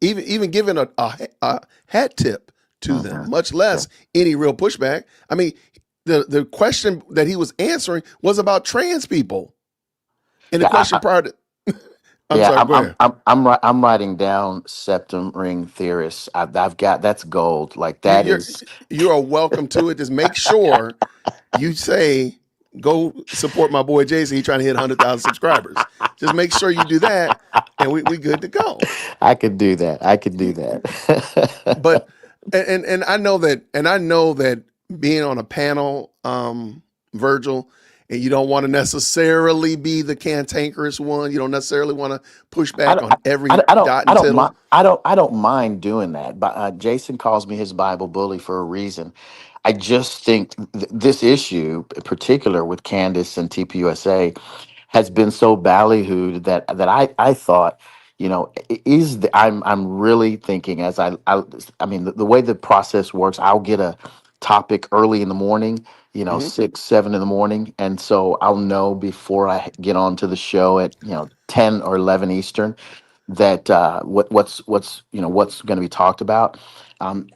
even giving a hat tip to them, Hmm. much Yeah, less any real pushback. I mean, the question that he was answering was about trans people, and the yeah. question prior to I'm Yeah, sorry, go ahead. I'm writing down septum ring theorists. I've got that's gold. Like You, that you're is. you are welcome to it. Just make sure you say go support my boy Jason. He's trying to hit 100,000 subscribers. Just make sure you do that, and we good to go. I could do that. I could do that. But and I know that being on a panel, Virgil, and you don't want to necessarily be the cantankerous one. You don't necessarily want to push I back don't, on every dot I and don't mind, tittle. I don't mind doing that. But Jason calls me his Bible bully for a reason. I just think this issue, in particular with Candace and TPUSA, has been so ballyhooed that I thought, I'm really thinking I mean the way the process works, I'll get a topic early in the morning, Hmm. 6, 7 in the morning, and so I'll know before I get on to the show at 10 or 11 Eastern that what's going to be talked about.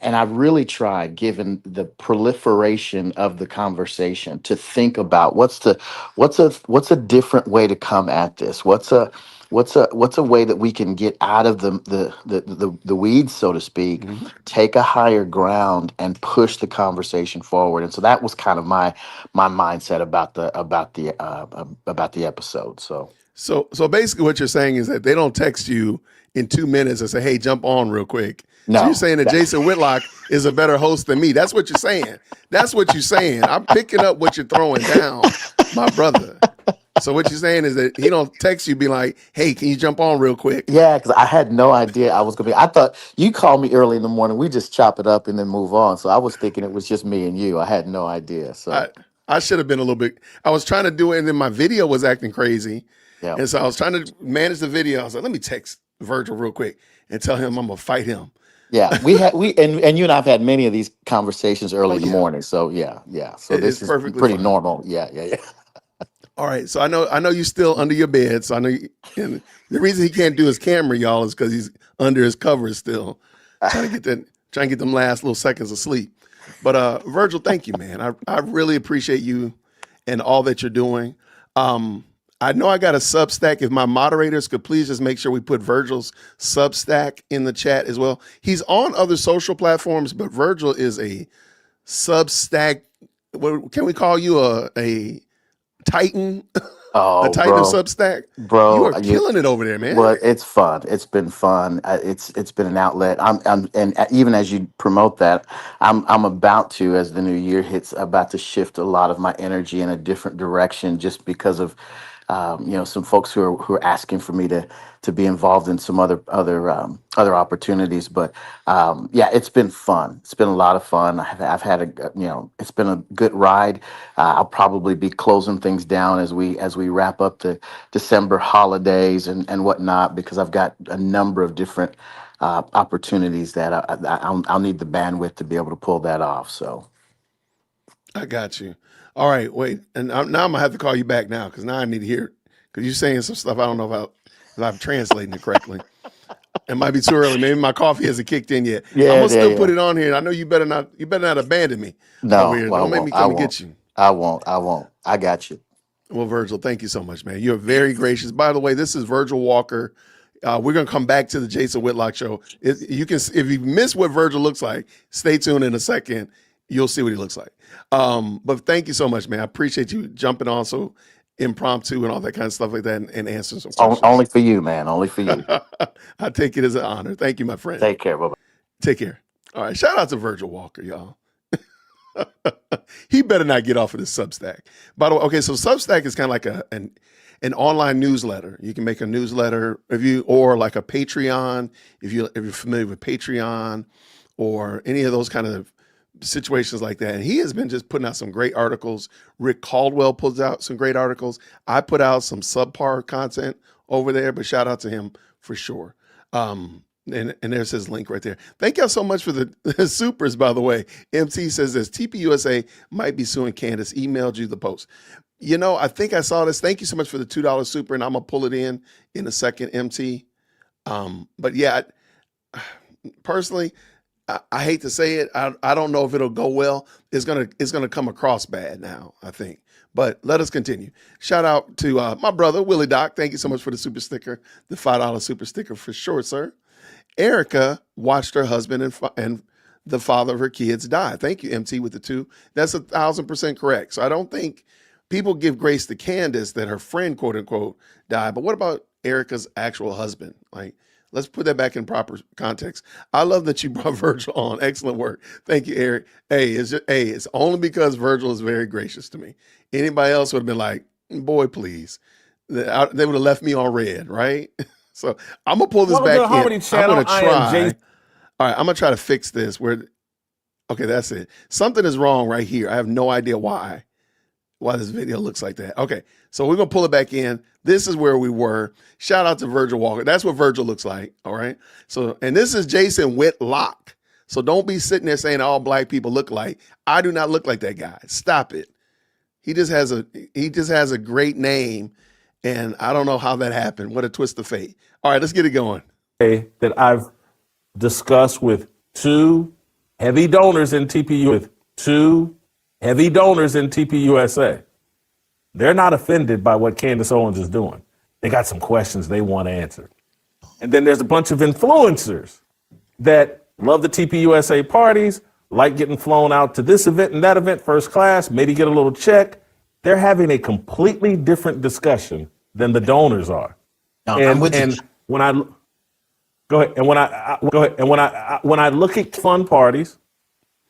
And I've really tried, given the proliferation of the conversation, to think about what's a different way to come at this. what's a way that we can get out of the weeds, so to speak, Mm-hmm. take a higher ground and push the conversation forward. And so that was kind of my mindset about the episode. So So basically, what you're saying is that they don't text you in 2 minutes and say, "Hey, jump on real quick." So you're no, saying that Jason Whitlock is a better host than me. That's what you're saying. That's what you're saying. I'm picking up what you're throwing down, my brother. So what you're saying is that he don't text you, be like, "Hey, can you jump on real quick?" yeah, because I had no idea I was gonna be. I thought you called me early in the morning. We just chop it up and then move on. So I was thinking it was just me and you. I had no idea. I So I should have been a little bit. I was trying to do it, and then my video was acting crazy, yeah. and so I was trying to manage the video. I was like, "Let me text Virgil real quick and tell him I'm gonna fight him." Yeah, and you and I've had many of these conversations Oh early in the yeah, morning. So yeah. So it's this is perfectly pretty fine. normal. Yeah. All right, so I know you're still under your bed. So I know, and the reason he can't do his camera, y'all, is because he's under his covers still, trying to get them last little seconds of sleep. But Virgil, thank you, man. I really appreciate you and all that you're doing. I know I got a Substack. If my moderators could please just make sure we put Virgil's Substack in the chat as well. He's on other social platforms, but Virgil is a Substack. What can we call you, a Titan, a Oh, Titan of Substack? You bro, are killing it over there, man. well, it's fun. It's been fun. It's been an outlet. And even as you promote that, I'm about to, as the new year hits, about to shift a lot of my energy in a different direction, just because of some folks who are asking for me to be involved in some other opportunities. But yeah, it's been fun. It's been a lot of fun. I've had it's been a good ride. I'll probably be closing things down as we wrap up the December holidays and whatnot, because I've got a number of different opportunities that I'll need the bandwidth to be able to pull that off. So I got you. All right, wait, and now I'm gonna have to call you back now because now I need to hear it because you're saying some stuff I don't know if I'm translating it correctly. It might be too early. Maybe my coffee hasn't kicked in yet. I'm yeah, gonna yeah, still put yeah. it on here. I know you better not. You better not abandon me over No, here. well, I Don't make won't. me I come and won't. get you. I won't. I got you. Well, Virgil, thank you so much, man. You're very gracious. By the way, this is Virgil Walker. We're gonna come back to the Jason Whitlock show. You can, if you miss what Virgil looks like, stay tuned in a second. You'll see what he looks like. But thank you so much, man. I appreciate you jumping on so impromptu and all that kind of stuff like that, and answering some questions. Only for you, man. Only for you. I take it as an honor. Thank you, my friend. Take care. Bye. Take care. All right. Shout out to Virgil Walker, y'all. He better not get off of this Substack. By the way, okay, so Substack is kind of like an online newsletter. You can make a newsletter or like a Patreon, if you're familiar with Patreon or any of those kind of situations like that. And he has been just putting out some great articles. Rick Caldwell puts out some great articles. I put out some subpar content over there, but shout out to him for sure. And there's his link right there. Thank y'all so much for the supers, by the way. MT says this, TPUSA might be suing Candace. Emailed you the post. I think I saw this. Thank you so much for the $2 super, and I'm going to pull it in a second, MT. But yeah, personally, I hate to say it. I don't know if it'll go well. It's gonna come across bad now, I think. But let us continue. Shout out to my brother, Willie Doc. Thank you so much for the super sticker, the $5 super sticker for sure, sir. Erica watched her husband and the father of her kids die. Thank you, MT, with the 2. That's 1,000% correct. So I don't think people give grace to Candace that her friend, quote unquote, died. But what about Erica's actual husband? Like, let's put that back in proper context. I love that you brought Virgil on. Excellent work. Thank you, Eric. It's only because Virgil is very gracious to me. Anybody else would have been like, boy, please. They would have left me on red, right? So I'm gonna pull this Welcome to the back Harmony in. I'm Channel. gonna I am try. Jason. All right, I'm gonna try to fix this. Okay, that's it. Something is wrong right here. I have no idea why this video looks like that. Okay, so we're gonna pull it back in. This is where we were. Shout out to Virgil Walker. That's what Virgil looks like. All right. So, and this is Jason Whitlock. So don't be sitting there saying all black people look like. I do not look like that guy. Stop it. He just has a great name, and I don't know how that happened. What a twist of fate. All right, let's get it going. That I've discussed with 2 heavy donors in TPUSA. They're not offended by what Candace Owens is doing. They got some questions they want answered. And then there's a bunch of influencers that love the TPUSA parties, like getting flown out to this event and that event first class, maybe get a little check. They're having a completely different discussion than the donors are. No, And I'm with you. and when I go ahead and when I look at fun parties,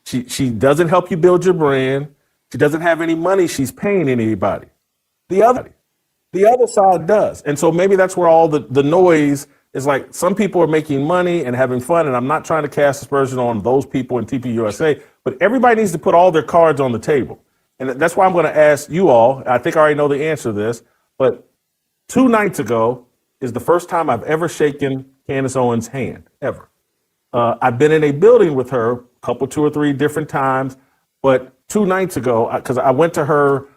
she doesn't help you build your brand. She doesn't have any money she's paying anybody. The other side does. And so maybe that's where all the noise is. Like, some people are making money and having fun, and I'm not trying to cast aspersion on those people in TPUSA, but everybody needs to put all their cards on the table. And that's why I'm going to ask you all. I think I already know the answer to this, but 2 nights ago is the first time I've ever shaken Candace Owens' hand, ever. I've been in a building with her a couple, 2 or 3 different times, but 2 nights ago, because I went to her,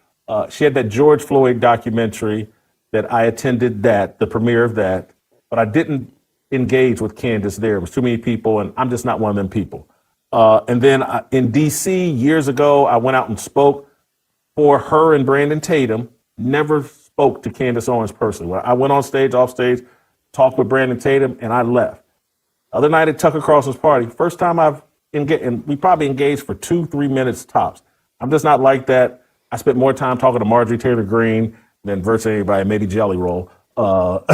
she had that George Floyd documentary that I attended, the premiere of that, but I didn't engage with Candace there. It was too many people, and I'm just not one of them people. And then in DC years ago, I went out and spoke for her and Brandon Tatum. Never spoke to Candace Owens personally. I went on stage, off stage, talked with Brandon Tatum, and I left. Other night at Tucker Carlson's party, first time I've engaged, and we probably engaged for 2-3 minutes tops. I'm just not like that. I spent more time talking to Marjorie Taylor Greene than virtually anybody, maybe Jelly Roll. And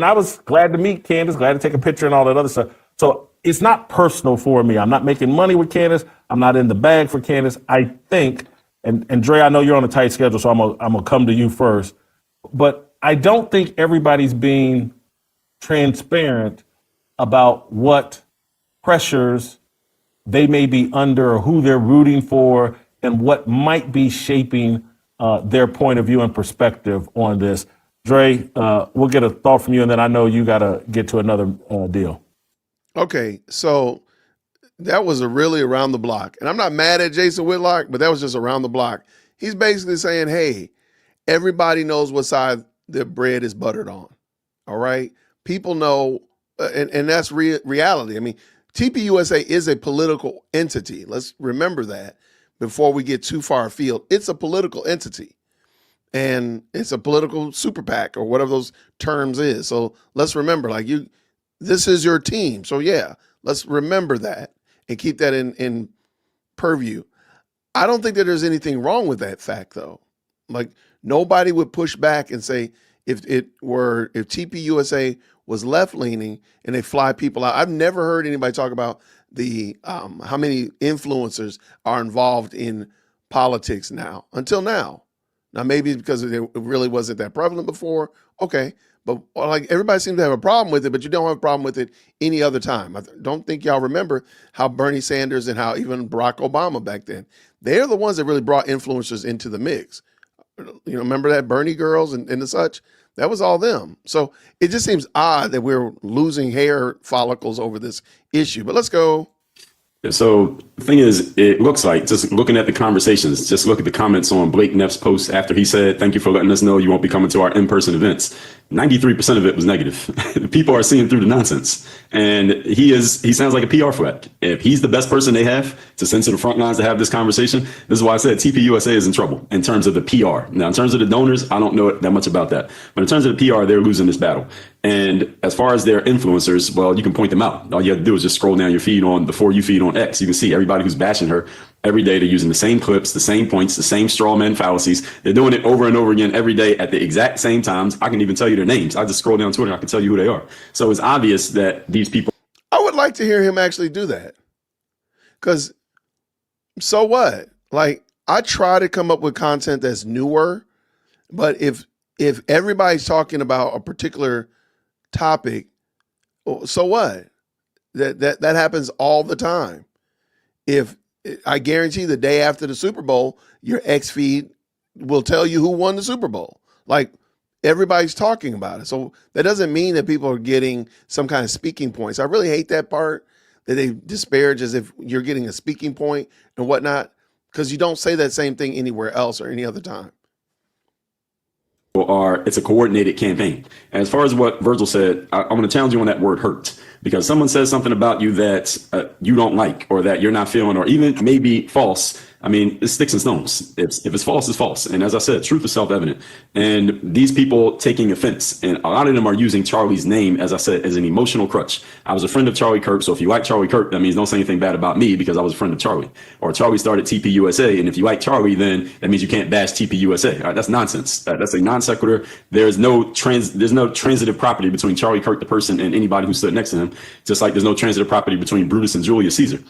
I was glad to meet Candace, glad to take a picture and all that other stuff. So it's not personal for me. I'm not making money with Candace. I'm not in the bag for Candace. I think, and Dre, I know you're on a tight schedule, so I'm gonna come to you first. But I don't think everybody's being transparent about what pressures they may be under or who they're rooting for and what might be shaping their point of view and perspective on this. Dre, we'll get a thought from you, and then I know you got to get to another deal. Okay, so that was a really around the block. And I'm not mad at Jason Whitlock, but that was just around the block. He's basically saying, hey, everybody knows what side the bread is buttered on. All right? People know, and that's reality. I mean, TPUSA is a political entity. Let's remember that before we get too far afield. It's a political entity, and it's a political super PAC or whatever those terms is. So let's remember, like, this is your team. So yeah, let's remember that and keep that in purview. I don't think that there's anything wrong with that fact, though. Like, nobody would push back and say if TPUSA was left leaning and they fly people out. I've never heard anybody talk about the how many influencers are involved in politics now until now. Now, maybe because it really wasn't that prevalent before. Okay. But like, everybody seems to have a problem with it, but you don't have a problem with it any other time. I don't think y'all remember how Bernie Sanders and how even Barack Obama back then, they're the ones that really brought influencers into the mix. Remember that Bernie girls and the such? That was all them. So it just seems odd that we're losing hair follicles over this issue. But let's go. So the thing is, it looks like, just looking at the conversations, just look at the comments on Blake Neff's post after he said, "Thank you for letting us know you won't be coming to our in-person events." 93% of it was negative. People are seeing through the nonsense. And he sounds like a PR threat. If he's the best person they have to send to the front lines to have this conversation, this is why I said TPUSA is in trouble in terms of the PR. Now, in terms of the donors, I don't know that much about that. But in terms of the PR, they're losing this battle. And as far as their influencers, well, you can point them out. All you have to do is just scroll down your feed on, before you feed on X. You can see everybody who's bashing her. Every day they're using the same clips, the same points, the same straw man fallacies. They're doing it over and over again every day at the exact same times. I can even tell you their names. I just scroll down Twitter and I can tell you who they are. So it's obvious that these people. I would like to hear him actually do that. Because so what? Like, I try to come up with content that's newer, but if everybody's talking about a particular topic, so what? That happens all the time. If I guarantee the day after the Super Bowl, your X feed will tell you who won the Super Bowl. Like, everybody's talking about it. So that doesn't mean that people are getting some kind of speaking points. I really hate that part, that they disparage as if you're getting a speaking point and whatnot, because you don't say that same thing anywhere else or any other time. It's a coordinated campaign. As far as what Virgil said, I'm going to challenge you on that word "hurt," because someone says something about you that you don't like, or that you're not feeling, or even maybe false. I mean, it's sticks and stones. If it's false, it's false. And as I said, truth is self-evident. And these people taking offense, and a lot of them are using Charlie's name, as I said, as an emotional crutch. I was a friend of Charlie Kirk, so if you like Charlie Kirk, that means don't say anything bad about me because I was a friend of Charlie. Or Charlie started TPUSA, and if you like Charlie, then that means you can't bash TPUSA. All right, that's nonsense. That's a non sequitur. There's no transitive property between Charlie Kirk, the person, and anybody who stood next to him. Just like there's no transitive property between Brutus and Julius Caesar.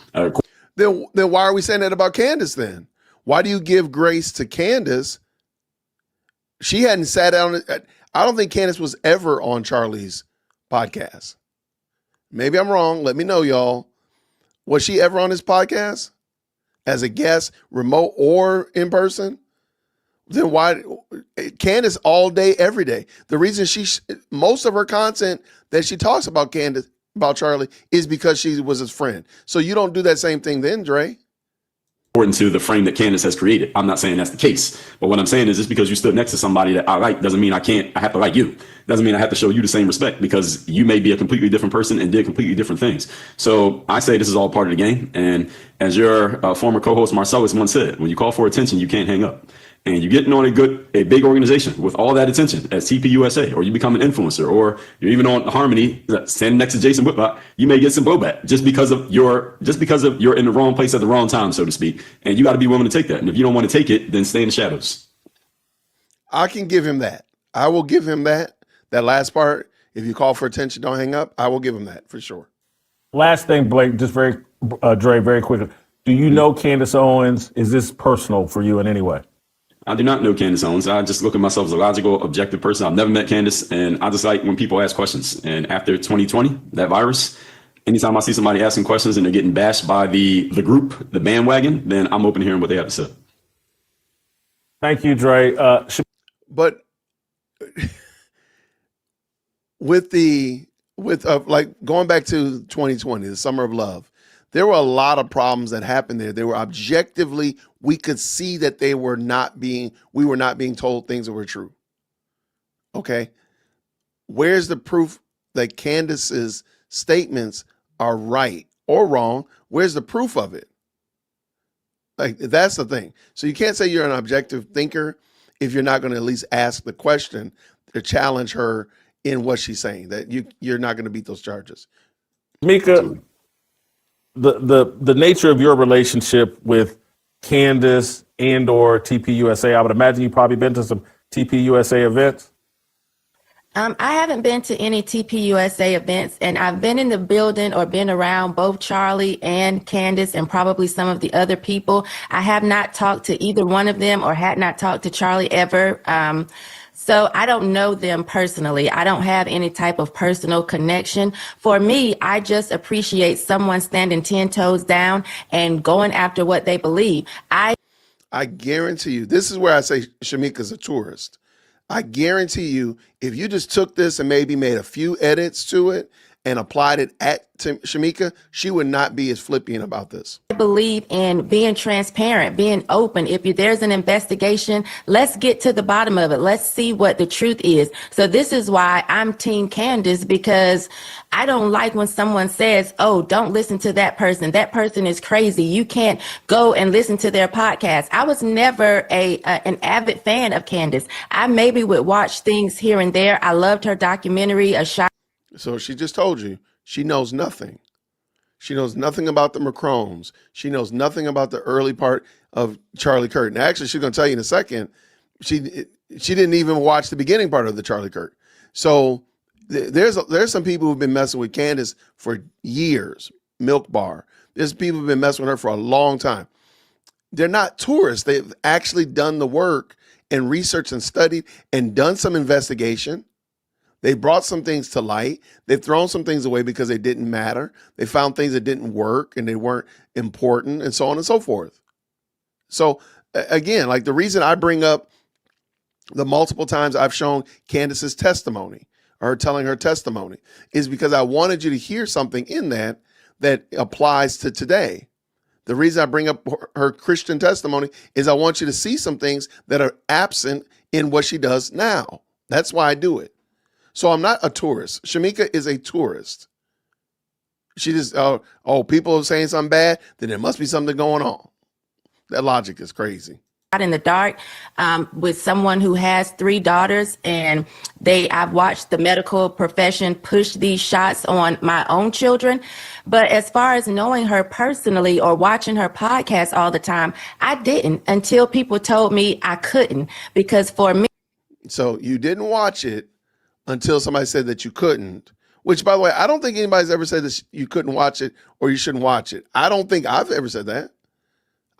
Then why are we saying that about Candace then? Why do you give grace to Candace? She hadn't sat down. I don't think Candace was ever on Charlie's podcast. Maybe I'm wrong. Let me know, y'all. Was she ever on his podcast as a guest, remote or in person? Then why Candace all day, every day? The reason most of her content that she talks about Charlie is because she was his friend. So you don't do that same thing then, Dre. According to the frame that Candace has created. I'm not saying that's the case. But what I'm saying is just because you stood next to somebody that I like doesn't mean I have to like you. Doesn't mean I have to show you the same respect because you may be a completely different person and did completely different things. So I say this is all part of the game. And as your former co-host Marcellus once said, when you call for attention, you can't hang up. And you're getting on a big organization with all that attention as TPUSA, or you become an influencer, or you're even on Harmony, standing next to Jason Whitlock, you may get some blowback just because of you're in the wrong place at the wrong time, so to speak. And you got to be willing to take that. And if you don't want to take it, then stay in the shadows. I can give him that. I will give him that last part. If you call for attention, don't hang up. I will give him that for sure. Last thing, Blake, just Dre, very quickly. Do you know Candace Owens? Is this personal for you in any way? I do not know Candace Owens. I just look at myself as a logical, objective person. I've never met Candace, and I just like when people ask questions. And after 2020, that virus, anytime I see somebody asking questions and they're getting bashed by the group, the bandwagon, then I'm open to hearing what they have to say. Thank you, Dre. But with going back to 2020, the summer of love, there were a lot of problems that happened there. They were objectively, we could see that we were not being told things that were true. Okay. Where's the proof that Candace's statements are right or wrong? Where's the proof of it? Like, that's the thing. So you can't say you're an objective thinker if you're not going to at least ask the question to challenge her in what she's saying, that you're not going to beat those charges. Mika, the nature of your relationship with Candace and or TPUSA, I would imagine you've probably been to some TPUSA events. I haven't been to any TPUSA events, and I've been in the building or been around both Charlie and Candace and probably some of the other people. I have not talked to either one of them or had not talked to Charlie ever. So I don't know them personally. I don't have any type of personal connection. For me, I just appreciate someone standing 10 toes down and going after what they believe. I guarantee you, this is where I say Shamika's a tourist. I guarantee you, if you just took this and maybe made a few edits to it and applied it to Shamika, she would not be as flippant about this. I believe in being transparent, being open. If there's an investigation, let's get to the bottom of it. Let's see what the truth is. So this is why I'm Team Candace, because I don't like when someone says, oh, don't listen to that person. That person is crazy. You can't go and listen to their podcast. I was never an avid fan of Candace. I maybe would watch things here and there. I loved her documentary, A Shot. So she just told you she knows nothing. She knows nothing about the Macrones. She knows nothing about the early part of Charlie Kirk. Now, actually, she's going to tell you in a second, she didn't even watch the beginning part of the Charlie Kirk. So there's some people who've been messing with Candace for years. Milk Bar. There's people who've been messing with her for a long time. They're not tourists. They've actually done the work and researched and studied and done some investigation. They brought some things to light. They've thrown some things away because they didn't matter. They found things that didn't work and they weren't important and so on and so forth. So again, like the reason I bring up the multiple times I've shown Candace's testimony or her telling her testimony is because I wanted you to hear something in that applies to today. The reason I bring up her Christian testimony is I want you to see some things that are absent in what she does now. That's why I do it. So I'm not a tourist. Shamika is a tourist. She just, people are saying something bad, then there must be something going on. That logic is crazy. In the dark with someone who has 3 daughters, and I've watched the medical profession push these shots on my own children. But as far as knowing her personally or watching her podcast all the time, I didn't until people told me I couldn't, because for me. So you didn't watch it until somebody said that you couldn't, which, by the way, I don't think anybody's ever said that you couldn't watch it or you shouldn't watch it. I don't think I've ever said that.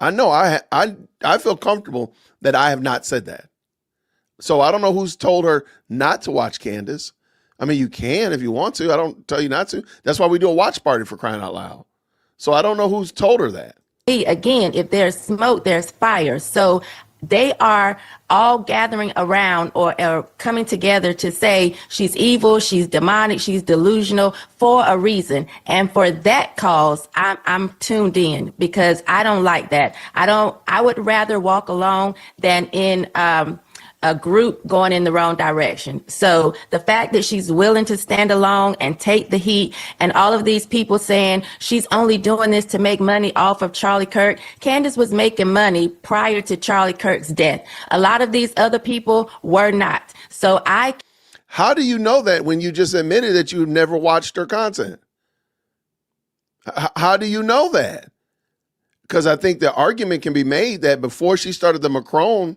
I know I feel comfortable that I have not said that. So I don't know who's told her not to watch Candace. I mean, you can if you want to. I don't tell you not to. That's why we do a watch party, for crying out loud. So I don't know who's told her that. Again, if there's smoke, there's fire. So they are all gathering around or coming together to say she's evil, she's demonic, she's delusional for a reason. And for that cause, I'm tuned in, because I don't like that. I would rather walk alone than in a group going in the wrong direction. So the fact that she's willing to stand alone and take the heat, and all of these people saying she's only doing this to make money off of Charlie Kirk. Candace was making money prior to Charlie Kirk's death. A lot of these other people were not. So How do you know that when you just admitted that you've never watched her content? How do you know that? Because I think the argument can be made that before she started the Macron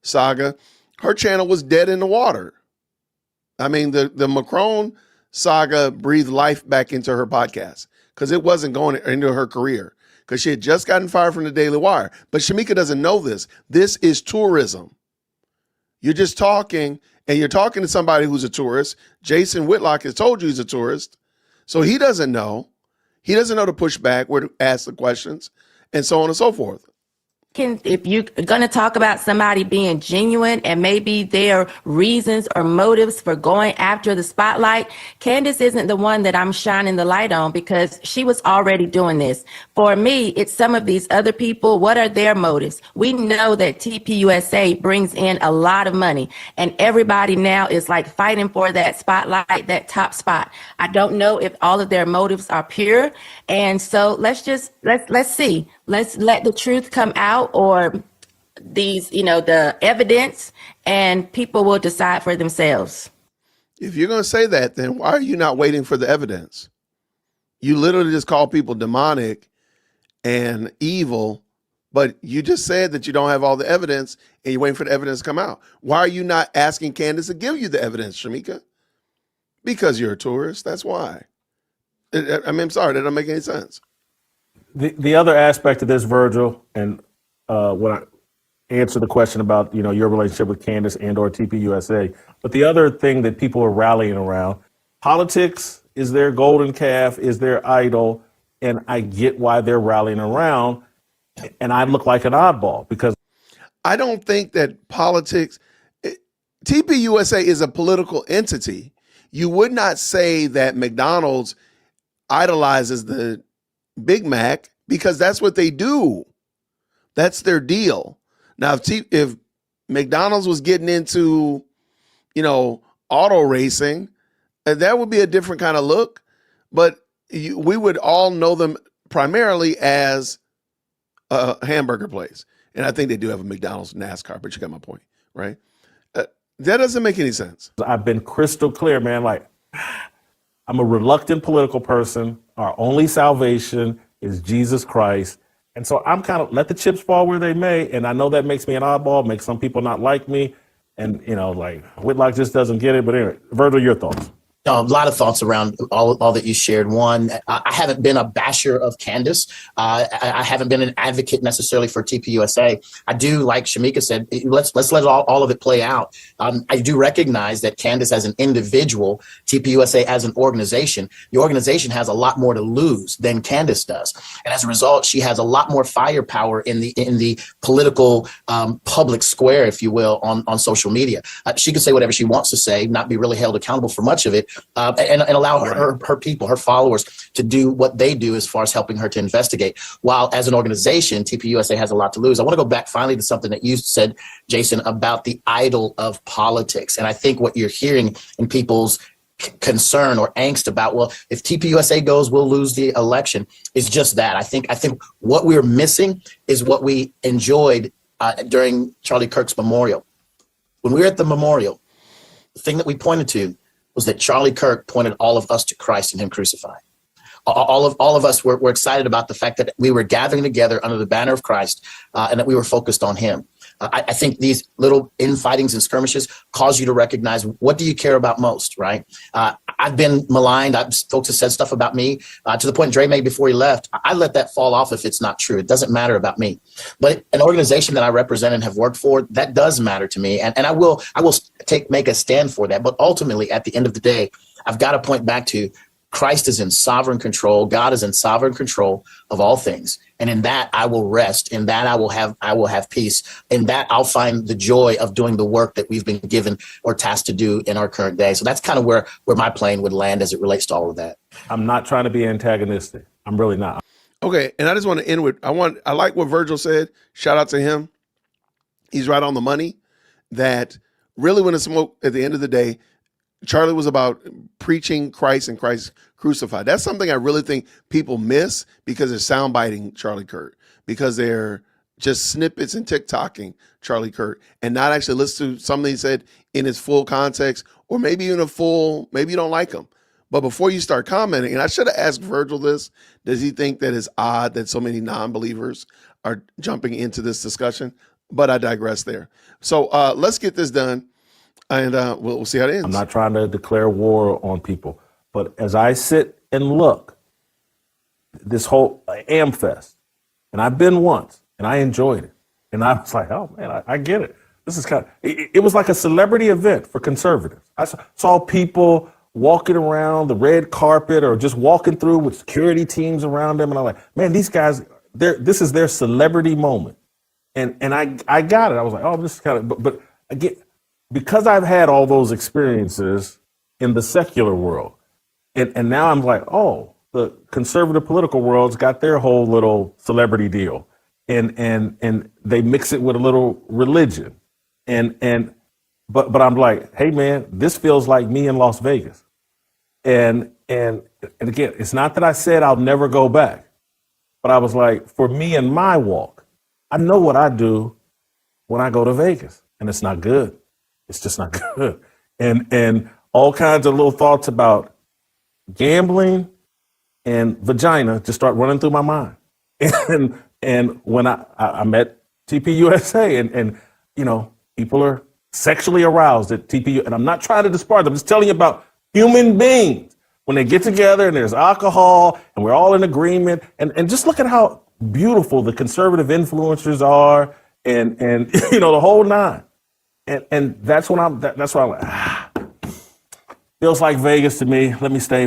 saga, her channel was dead in the water. I mean, the Macron saga breathed life back into her podcast, because it wasn't going into her career, because she had just gotten fired from the Daily Wire. But Shamika doesn't know this. This is tourism. You're just talking, and you're talking to somebody who's a tourist. Jason Whitlock has told you he's a tourist. So he doesn't know. He doesn't know to push back, where to ask the questions, and so on and so forth. if you're going to talk about somebody being genuine and maybe their reasons or motives for going after the spotlight, Candace isn't the one that I'm shining the light on, because she was already doing this. For me, it's some of these other people. What are their motives? We know that TPUSA brings in a lot of money, and everybody now is like fighting for that spotlight, that top spot. I don't know if all of their motives are pure. And so let's see. Let's let the truth come out, or these, the evidence, and people will decide for themselves. If you're going to say that, then why are you not waiting for the evidence? You literally just call people demonic and evil, but you just said that you don't have all the evidence and you're waiting for the evidence to come out. Why are you not asking Candace to give you the evidence, Shamika? Because you're a tourist. That's why. I'm sorry, that doesn't make any sense. The other aspect of this, Virgil, and when I answer the question about your relationship with Candace and or TPUSA, but the other thing that people are rallying around, politics is their golden calf, is their idol, and I get why they're rallying around, and I look like an oddball because I don't think that politics, TPUSA is a political entity. You would not say that McDonald's idolizes the Big Mac, because that's what they do. That's their deal. Now, if McDonald's was getting into, auto racing, that would be a different kind of look. But we would all know them primarily as a hamburger place. And I think they do have a McDonald's NASCAR, but you got my point, right? That doesn't make any sense. I've been crystal clear, man. Like, I'm a reluctant political person. Our only salvation is Jesus Christ. And so I'm kind of let the chips fall where they may. And I know that makes me an oddball, makes some people not like me. And, like Whitlock just doesn't get it. But anyway, Virgil, your thoughts? A lot of thoughts around all that you shared. One, I haven't been a basher of Candace. I haven't been an advocate necessarily for TPUSA. I do, like Shamika said, let's let all of it play out. I do recognize that Candace as an individual, TPUSA as an organization, the organization has a lot more to lose than Candace does. And as a result, she has a lot more firepower in the political public square, if you will, on social media. She can say whatever she wants to say, not be really held accountable for much of it. And allow her people, her followers, to do what they do as far as helping her to investigate. While as an organization, TPUSA has a lot to lose. I want to go back finally to something that you said, Jason, about the idol of politics. And I think what you're hearing in people's concern or angst about, well, if TPUSA goes, we'll lose the election, is just that. I think what we're missing is what we enjoyed during Charlie Kirk's memorial. When we were at the memorial, the thing that we pointed to was that Charlie Kirk pointed all of us to Christ and him crucified. All of us were excited about the fact that we were gathering together under the banner of Christ, and that we were focused on him. I think these little infightings and skirmishes cause you to recognize, what do you care about most, right? I've been maligned. Folks have said stuff about me to the point Dre made before he left. I let that fall off if it's not true. It doesn't matter about me. But an organization that I represent and have worked for, that does matter to me. And I will make a stand for that. But ultimately, at the end of the day, I've got to point back to Christ is in sovereign control. God is in sovereign control of all things. And in that, I will rest. In that, I will have peace. In that, I'll find the joy of doing the work that we've been given or tasked to do in our current day. So that's kind of where my plane would land as it relates to all of that. I'm not trying to be antagonistic. I'm really not. Okay, and I just want to end with, I like what Virgil said. Shout out to him. He's right on the money, that really, when it's smoke, at the end of the day, Charlie was about preaching Christ and Christ crucified. That's something I really think people miss, because they're soundbiting Charlie Kirk, because they're just snippets and TikToking Charlie Kirk, and not actually listen to something he said in its full context, or maybe even maybe you don't like him. But before you start commenting, and I should have asked Virgil this, does he think that it's odd that so many non-believers are jumping into this discussion? But I digress there. So let's get this done. And we'll see how it ends. I'm not trying to declare war on people, but as I sit and look, this whole AmFest, and I've been once, and I enjoyed it, and I was like, oh man, I get it. This is it was like a celebrity event for conservatives. I saw people walking around the red carpet, or just walking through with security teams around them, and I'm like, man, these guys, this is their celebrity moment, and I got it. I was like, oh, this is kind of, but again, because I've had all those experiences in the secular world, and now I'm like, oh, the conservative political world's got their whole little celebrity deal, and they mix it with a little religion, but I'm like, hey man, this feels like me in Las Vegas, and again, it's not that I said I'll never go back, but I was like, for me in my walk, I know what I do when I go to Vegas, and it's not good. It's just not good. And all kinds of little thoughts about gambling and vagina just start running through my mind. And when I met TPUSA, and you know, people are sexually aroused at TPU, and I'm not trying to disparage, I'm just telling you about human beings. When they get together and there's alcohol and we're all in agreement, and just look at how beautiful the conservative influencers are, and you know, the whole nine. And that's when that's why I'm like, feels like Vegas to me. Let me stay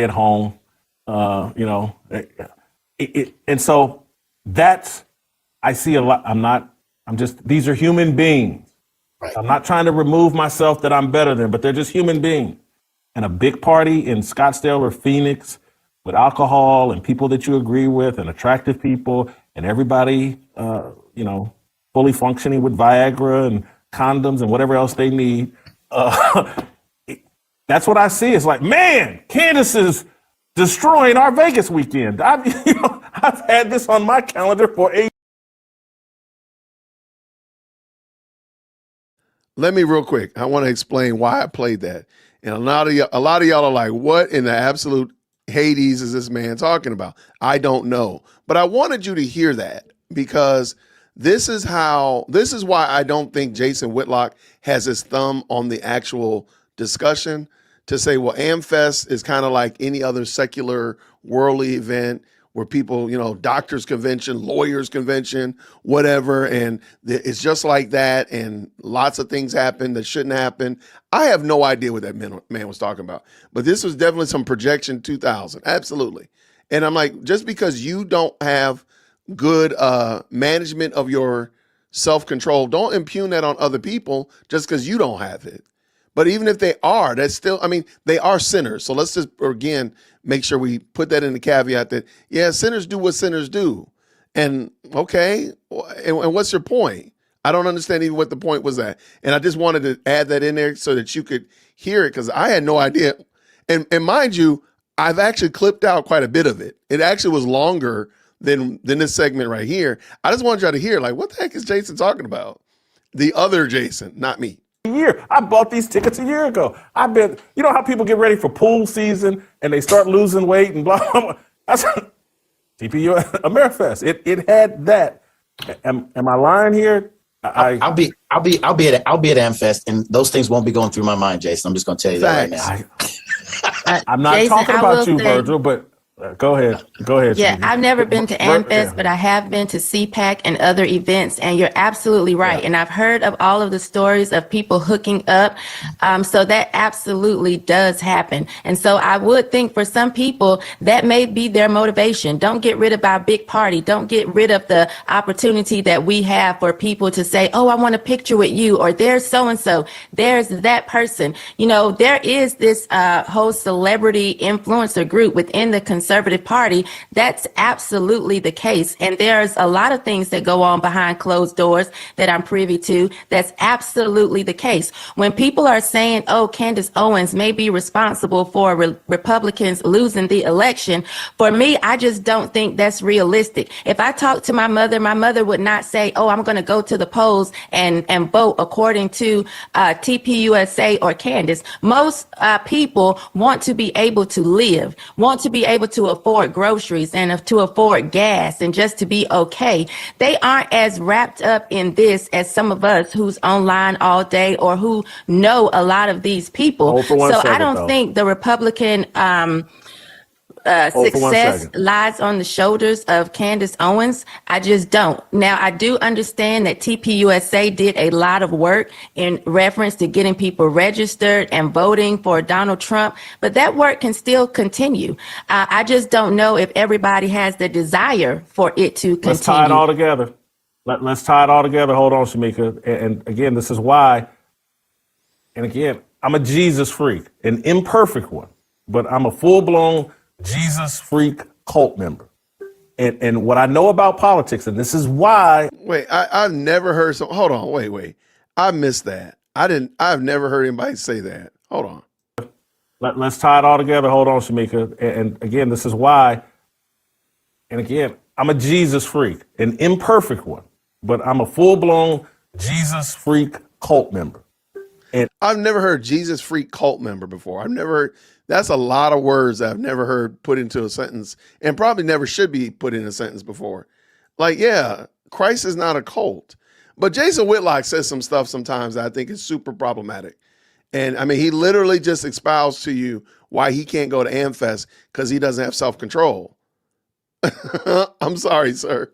at home. You know, and so that's, I see a lot. These are human beings. Right. I'm not trying to remove myself that I'm better than, but they're just human beings. And a big party in Scottsdale or Phoenix with alcohol and people that you agree with and attractive people and everybody, you know, fully functioning with Viagra and condoms and whatever else they need. That's what I see. It's like, man, Candace is destroying our Vegas weekend. I've had this on my calendar for 8 years. Let me real quick. I want to explain why I played that. And a lot of y'all are like, what in the absolute Hades is this man talking about? I don't know. But I wanted you to hear that, because this is why I don't think Jason Whitlock has his thumb on the actual discussion, to say, well, AmFest is kind of like any other secular worldly event where people, you know, doctors convention, lawyers convention, whatever. And it's just like that. And lots of things happen that shouldn't happen. I have no idea what that man was talking about, but this was definitely some projection 2000. Absolutely. And I'm like, just because you don't have good management of your self-control, don't impugn that on other people just because you don't have it. But even if they are, that's still, I mean, they are sinners. So let's just, again, make sure we put that in the caveat that, yeah, sinners do what sinners do. And okay, and what's your point? I don't understand even what the point was at. And I just wanted to add that in there so that you could hear it because I had no idea. And mind you, I've actually clipped out quite a bit of it. It actually was longer than this segment right here. I just wanted y'all to hear, like, what the heck is Jason talking about? The other Jason, not me. Year. I bought these tickets a year ago. I've been, you know how people get ready for pool season and they start losing weight and blah, blah, blah. That's TPU Amerifest. It had that. Am I lying here? I'll be at Amfest, and those things won't be going through my mind, Jason. I'm just going to tell you that right now. I'm not Jason, talking about you, Virgil, but go ahead. Yeah, Shanita. I've never been to Amfest, but I have been to CPAC and other events, and you're absolutely right. Yeah. And I've heard of all of the stories of people hooking up. So that absolutely does happen. And so I would think for some people that may be their motivation. Don't get rid of our big party. Don't get rid of the opportunity that we have for people to say, oh, I want a picture with you, or there's so-and-so, there's that person. You know, there is this whole celebrity influencer group within the Conservative Party. That's absolutely the case. And there's a lot of things that go on behind closed doors that I'm privy to. That's absolutely the case. When people are saying, oh, Candace Owens may be responsible for Republicans losing the election, for me, I just don't think that's realistic. If I talk to my mother would not say, oh, I'm going to go to the polls and vote according to TPUSA or Candace. Most people want to be able to live, want to be able to afford groceries and to afford gas and just to be okay. They aren't as wrapped up in this as some of us who's online all day or who know a lot of these people. Hold for 1 So I second, don't though. think the Republican Hold for 1 success second. lies on the shoulders of Candace Owens. I just don't. Now, I do understand that TPUSA did a lot of work in reference to getting people registered and voting for Donald Trump, but that work can still continue. I just don't know if everybody has the desire for it to continue. Let's tie it all together. Let's tie it all together. Hold on, Shamika. And again, this is why. And again, I'm a Jesus freak, an imperfect one, but I'm a full-blown Jesus freak cult member. And what I know about politics, and this is why. Wait, I've never heard some. Hold on, wait. I missed that. I've never heard anybody say that. Hold on. Let's tie it all together. Hold on, Shamika. And again, this is why. And again, I'm a Jesus freak, an imperfect one, but I'm a full-blown Jesus freak cult member. And I've never heard Jesus freak cult member before. I've never heard. That's a lot of words I've never heard put into a sentence and probably never should be put in a sentence before. Like, yeah, Christ is not a cult. But Jason Whitlock says some stuff sometimes that I think is super problematic. And I mean, he literally just espoused to you why he can't go to Amfest because he doesn't have self-control. I'm sorry, sir.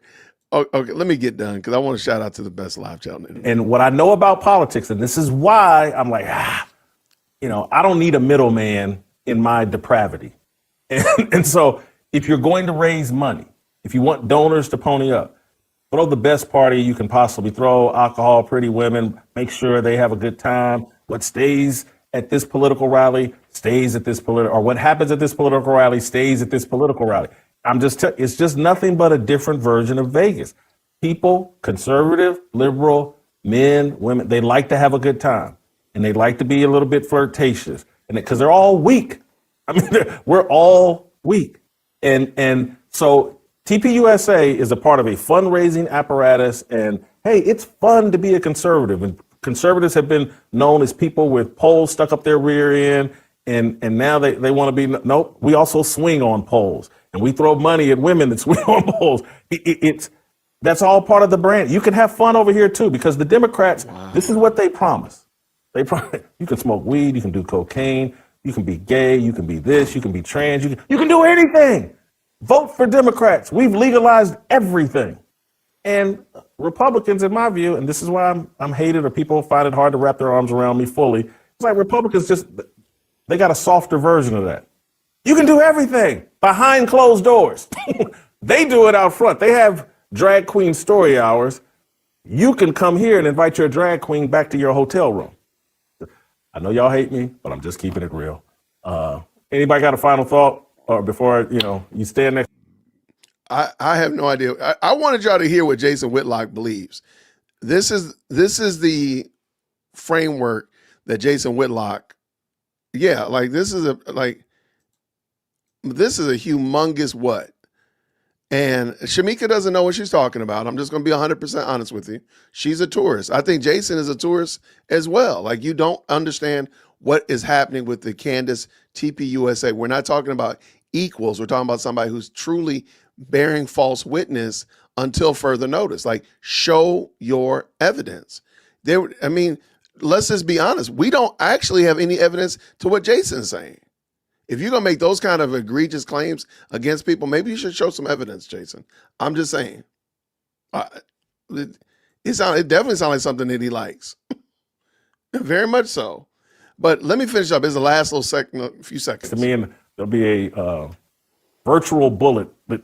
Okay, let me get done because I want to shout out to the best live channel. And what I know about politics, and this is why I'm like, I don't need a middleman in my depravity. And so if you're going to raise money, if you want donors to pony up, throw the best party you can possibly throw, alcohol, pretty women, make sure they have a good time. What stays at this political rally stays at this political, or what happens at this political rally stays at this political rally. It's just nothing but a different version of Vegas. People, conservative, liberal, men, women, they like to have a good time and they like to be a little bit flirtatious, and because they're all weak. I mean, we're all weak. And so TPUSA is a part of a fundraising apparatus, and hey, it's fun to be a conservative. And conservatives have been known as people with poles stuck up their rear end, and now they want to be, nope, we also swing on poles. And we throw money at women that swing on poles. That's all part of the brand. You can have fun over here too, because the Democrats, This is what they promise. You can smoke weed, you can do cocaine, you can be gay, you can be this, you can be trans, you can do anything. Vote for Democrats. We've legalized everything. And Republicans, in my view, and this is why I'm hated, or people find it hard to wrap their arms around me fully. It's like Republicans they got a softer version of that. You can do everything behind closed doors. They do it out front. They have drag queen story hours. You can come here and invite your drag queen back to your hotel room. I know y'all hate me, but I'm just keeping it real. Anybody got a final thought, or before you stand next? I have no idea. I wanted y'all to hear what Jason Whitlock believes. This is the framework that Jason Whitlock. Yeah, like this is a humongous what. And Shamika doesn't know what she's talking about. I'm just going to be 100% honest with you. She's a tourist. I think Jason is a tourist as well. Like, you don't understand what is happening with the Candace TPUSA. We're not talking about equals. We're talking about somebody who's truly bearing false witness until further notice. Like, show your evidence. I mean, let's just be honest. We don't actually have any evidence to what Jason's saying. If you're going to make those kind of egregious claims against people, maybe you should show some evidence, Jason. I'm just saying. It definitely sounds like something that he likes. Very much so. But let me finish up. It's the last few seconds. To me, and there'll be a virtual bullet that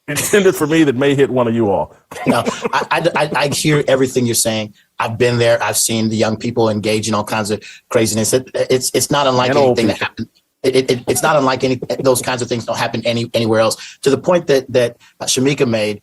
intended for me that may hit one of you all. No, I hear everything you're saying. I've been there. I've seen the young people engage in all kinds of craziness. It's not unlike anything that happened. It's not unlike those kinds of things don't happen anywhere else. To the point that Shamika made,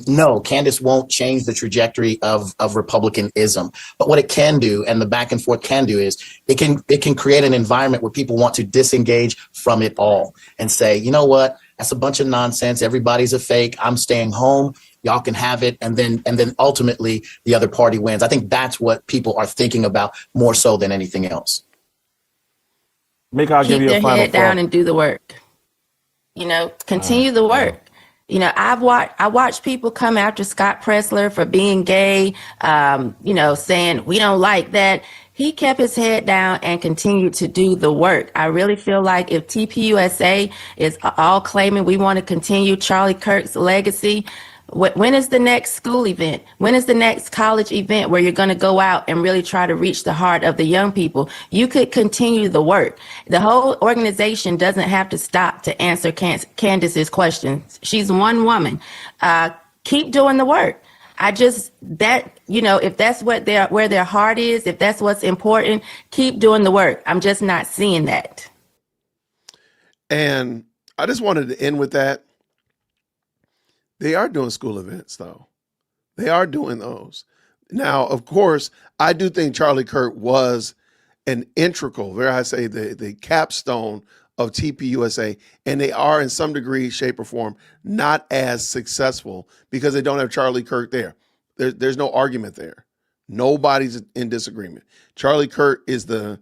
no, Candace won't change the trajectory of Republicanism. But what it can do, and the back and forth can do, is it can create an environment where people want to disengage from it all and say, you know what, that's a bunch of nonsense. Everybody's a fake. I'm staying home. Y'all can have it, and then ultimately the other party wins. I think that's what people are thinking about more so than anything else. I'll give you a final thought. Keep their head down and do the work. Continue the work. I watched people come after Scott Pressler for being gay, saying we don't like that. He kept his head down and continued to do the work. I really feel like if TPUSA is all claiming we want to continue Charlie Kirk's legacy, when is the next school event? When is the next college event where you're going to go out and really try to reach the heart of the young people? You could continue the work. The whole organization doesn't have to stop to answer Candace's questions. She's one woman. Keep doing the work. If that's where their heart is, if that's what's important, keep doing the work. I'm just not seeing that. And I just wanted to end with that. They are doing school events, though. They are doing those. Now, of course, I do think Charlie Kirk was an integral, the capstone of TPUSA, and they are in some degree, shape, or form not as successful because they don't have Charlie Kirk there. There's no argument there. Nobody's in disagreement. Charlie Kirk TPUSA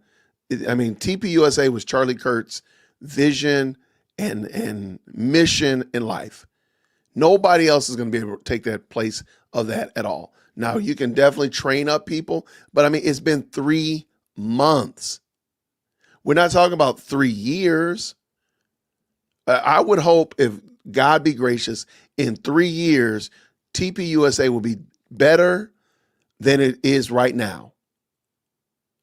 was Charlie Kirk's vision and mission in life. Nobody else is going to be able to take that place of that at all. Now, you can definitely train up people, but it's been 3 months. We're not talking about 3 years. I would hope, if God be gracious, in 3 years, TPUSA will be better than it is right now.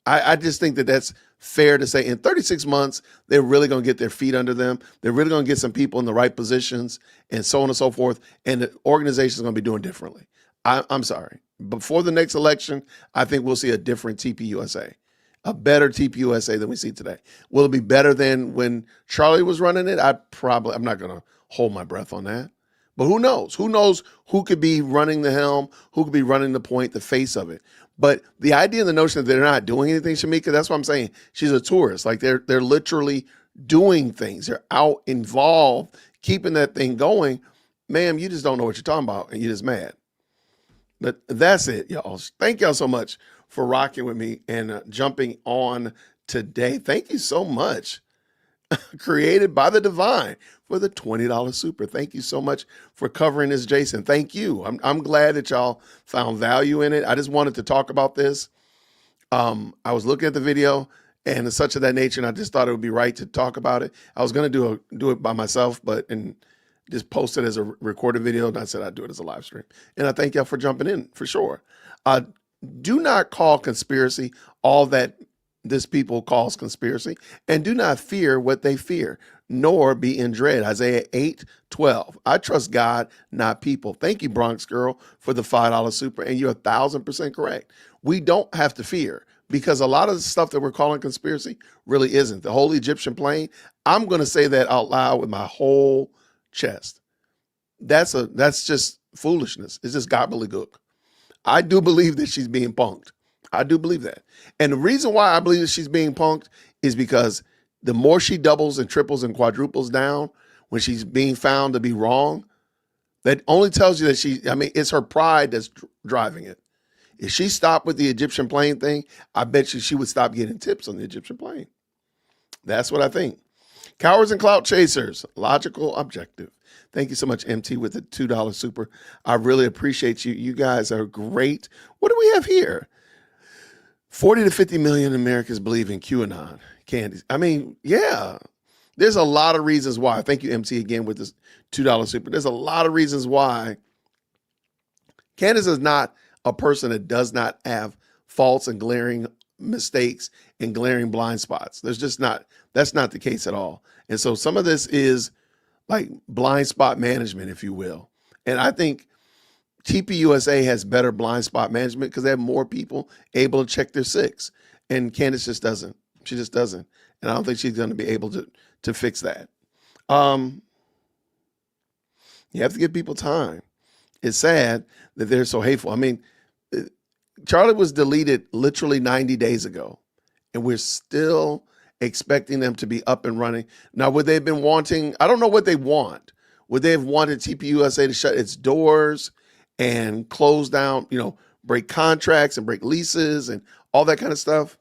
I just think that that's fair to say. In 36 months, they're really going to get their feet under them. They're really going to get some people in the right positions and so on and so forth. And the organization is going to be doing differently. I'm sorry. Before the next election, I think we'll see a different TPUSA, a better TPUSA than we see today. Will it be better than when Charlie was running it? I'm not going to hold my breath on that. But who knows? Who knows who could be running the helm, who could be running the point, the face of it. But the idea and the notion that they're not doing anything, Shamika, that's what I'm saying. She's a tourist. Like they're literally doing things. They're out involved, keeping that thing going. Ma'am, you just don't know what you're talking about, and you're just mad. But that's it, y'all. Thank y'all so much for rocking with me and jumping on today. Thank you so much. Created by the Divine for the $20 super. Thank you so much for covering this, Jason. Thank you. I'm glad that y'all found value in it. I just wanted to talk about this. I was looking at the video and it's such of that nature, and I just thought it would be right to talk about it. I was going to do it by myself, and just post it as a recorded video. And I said I'd do it as a live stream. And I thank y'all for jumping in for sure. Do not call conspiracy all that this people calls conspiracy, and do not fear what they fear, nor be in dread. Isaiah 8:12. I trust God, not people. Thank you, Bronx Girl, for the $5 super. And you're 1,000% correct. We don't have to fear, because a lot of the stuff that we're calling conspiracy really isn't. The whole Egyptian plane, I'm going to say that out loud with my whole chest. That's just foolishness. It's just gobbledygook. I do believe that she's being punked. I do believe that. And the reason why I believe that she's being punked is because the more she doubles and triples and quadruples down when she's being found to be wrong, that only tells you that it's her pride that's driving it. If she stopped with the Egyptian plane thing, I bet you she would stop getting tips on the Egyptian plane. That's what I think. Cowards and clout chasers, logical objective. Thank you so much, MT, with the $2 super. I really appreciate you. You guys are great. What do we have here? 40 to 50 million Americans believe in QAnon. Candies. Yeah. There's a lot of reasons why. Thank you, MT, again with this $2 super. There's a lot of reasons why Candace is not a person that does not have faults and glaring mistakes and glaring blind spots. That's not the case at all. And so some of this is like blind spot management, if you will. And I think TPUSA has better blind spot management because they have more people able to check their six. And Candace just doesn't. She just doesn't. And I don't think she's going to be able to fix that. You have to give people time. It's sad that they're so hateful. Charlie was deleted literally 90 days ago, and we're still expecting them to be up and running. Now, would they have been wanting, I don't know what they want. Would they have wanted TPUSA to shut its doors and close down, break contracts and break leases and all that kind of stuff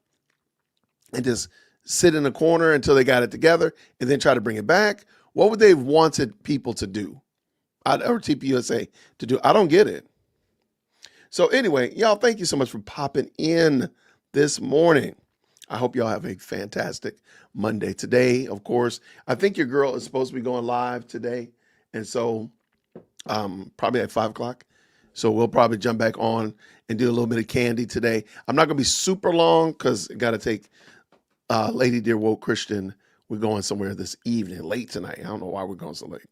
and just sit in a corner until they got it together and then try to bring it back? What would they have wanted people to do or TPUSA to do? I don't get it. So anyway, y'all, thank you so much for popping in this morning. I hope y'all have a fantastic Monday. Today, of course, I think your girl is supposed to be going live today. And so probably at 5 o'clock. So we'll probably jump back on and do a little bit of candy today. I'm not going to be super long because I got to take Lady Dear Woke Christian. We're going somewhere this evening, late tonight. I don't know why we're going so late.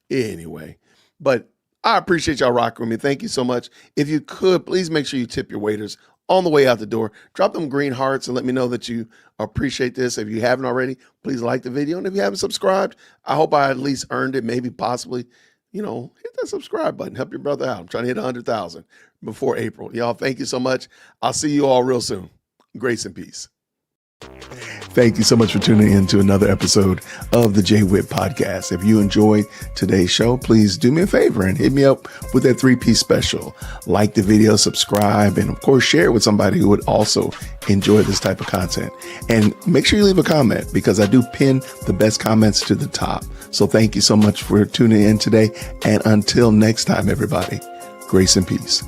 Anyway, but I appreciate y'all rocking with me. Thank you so much. If you could, please make sure you tip your waiters on the way out the door. Drop them green hearts and let me know that you appreciate this. If you haven't already, please like the video. And if you haven't subscribed, I hope I at least earned it, maybe possibly, hit that subscribe button. Help your brother out. I'm trying to hit 100,000 before April. Y'all, thank you so much. I'll see you all real soon. Grace and peace. Thank you so much for tuning in to another episode of the Jay Witt Podcast. If you enjoyed today's show, please do me a favor and hit me up with that 3-piece special. Like the video, subscribe, and of course, share it with somebody who would also enjoy this type of content. And make sure you leave a comment because I do pin the best comments to the top. So thank you so much for tuning in today. And until next time, everybody, grace and peace.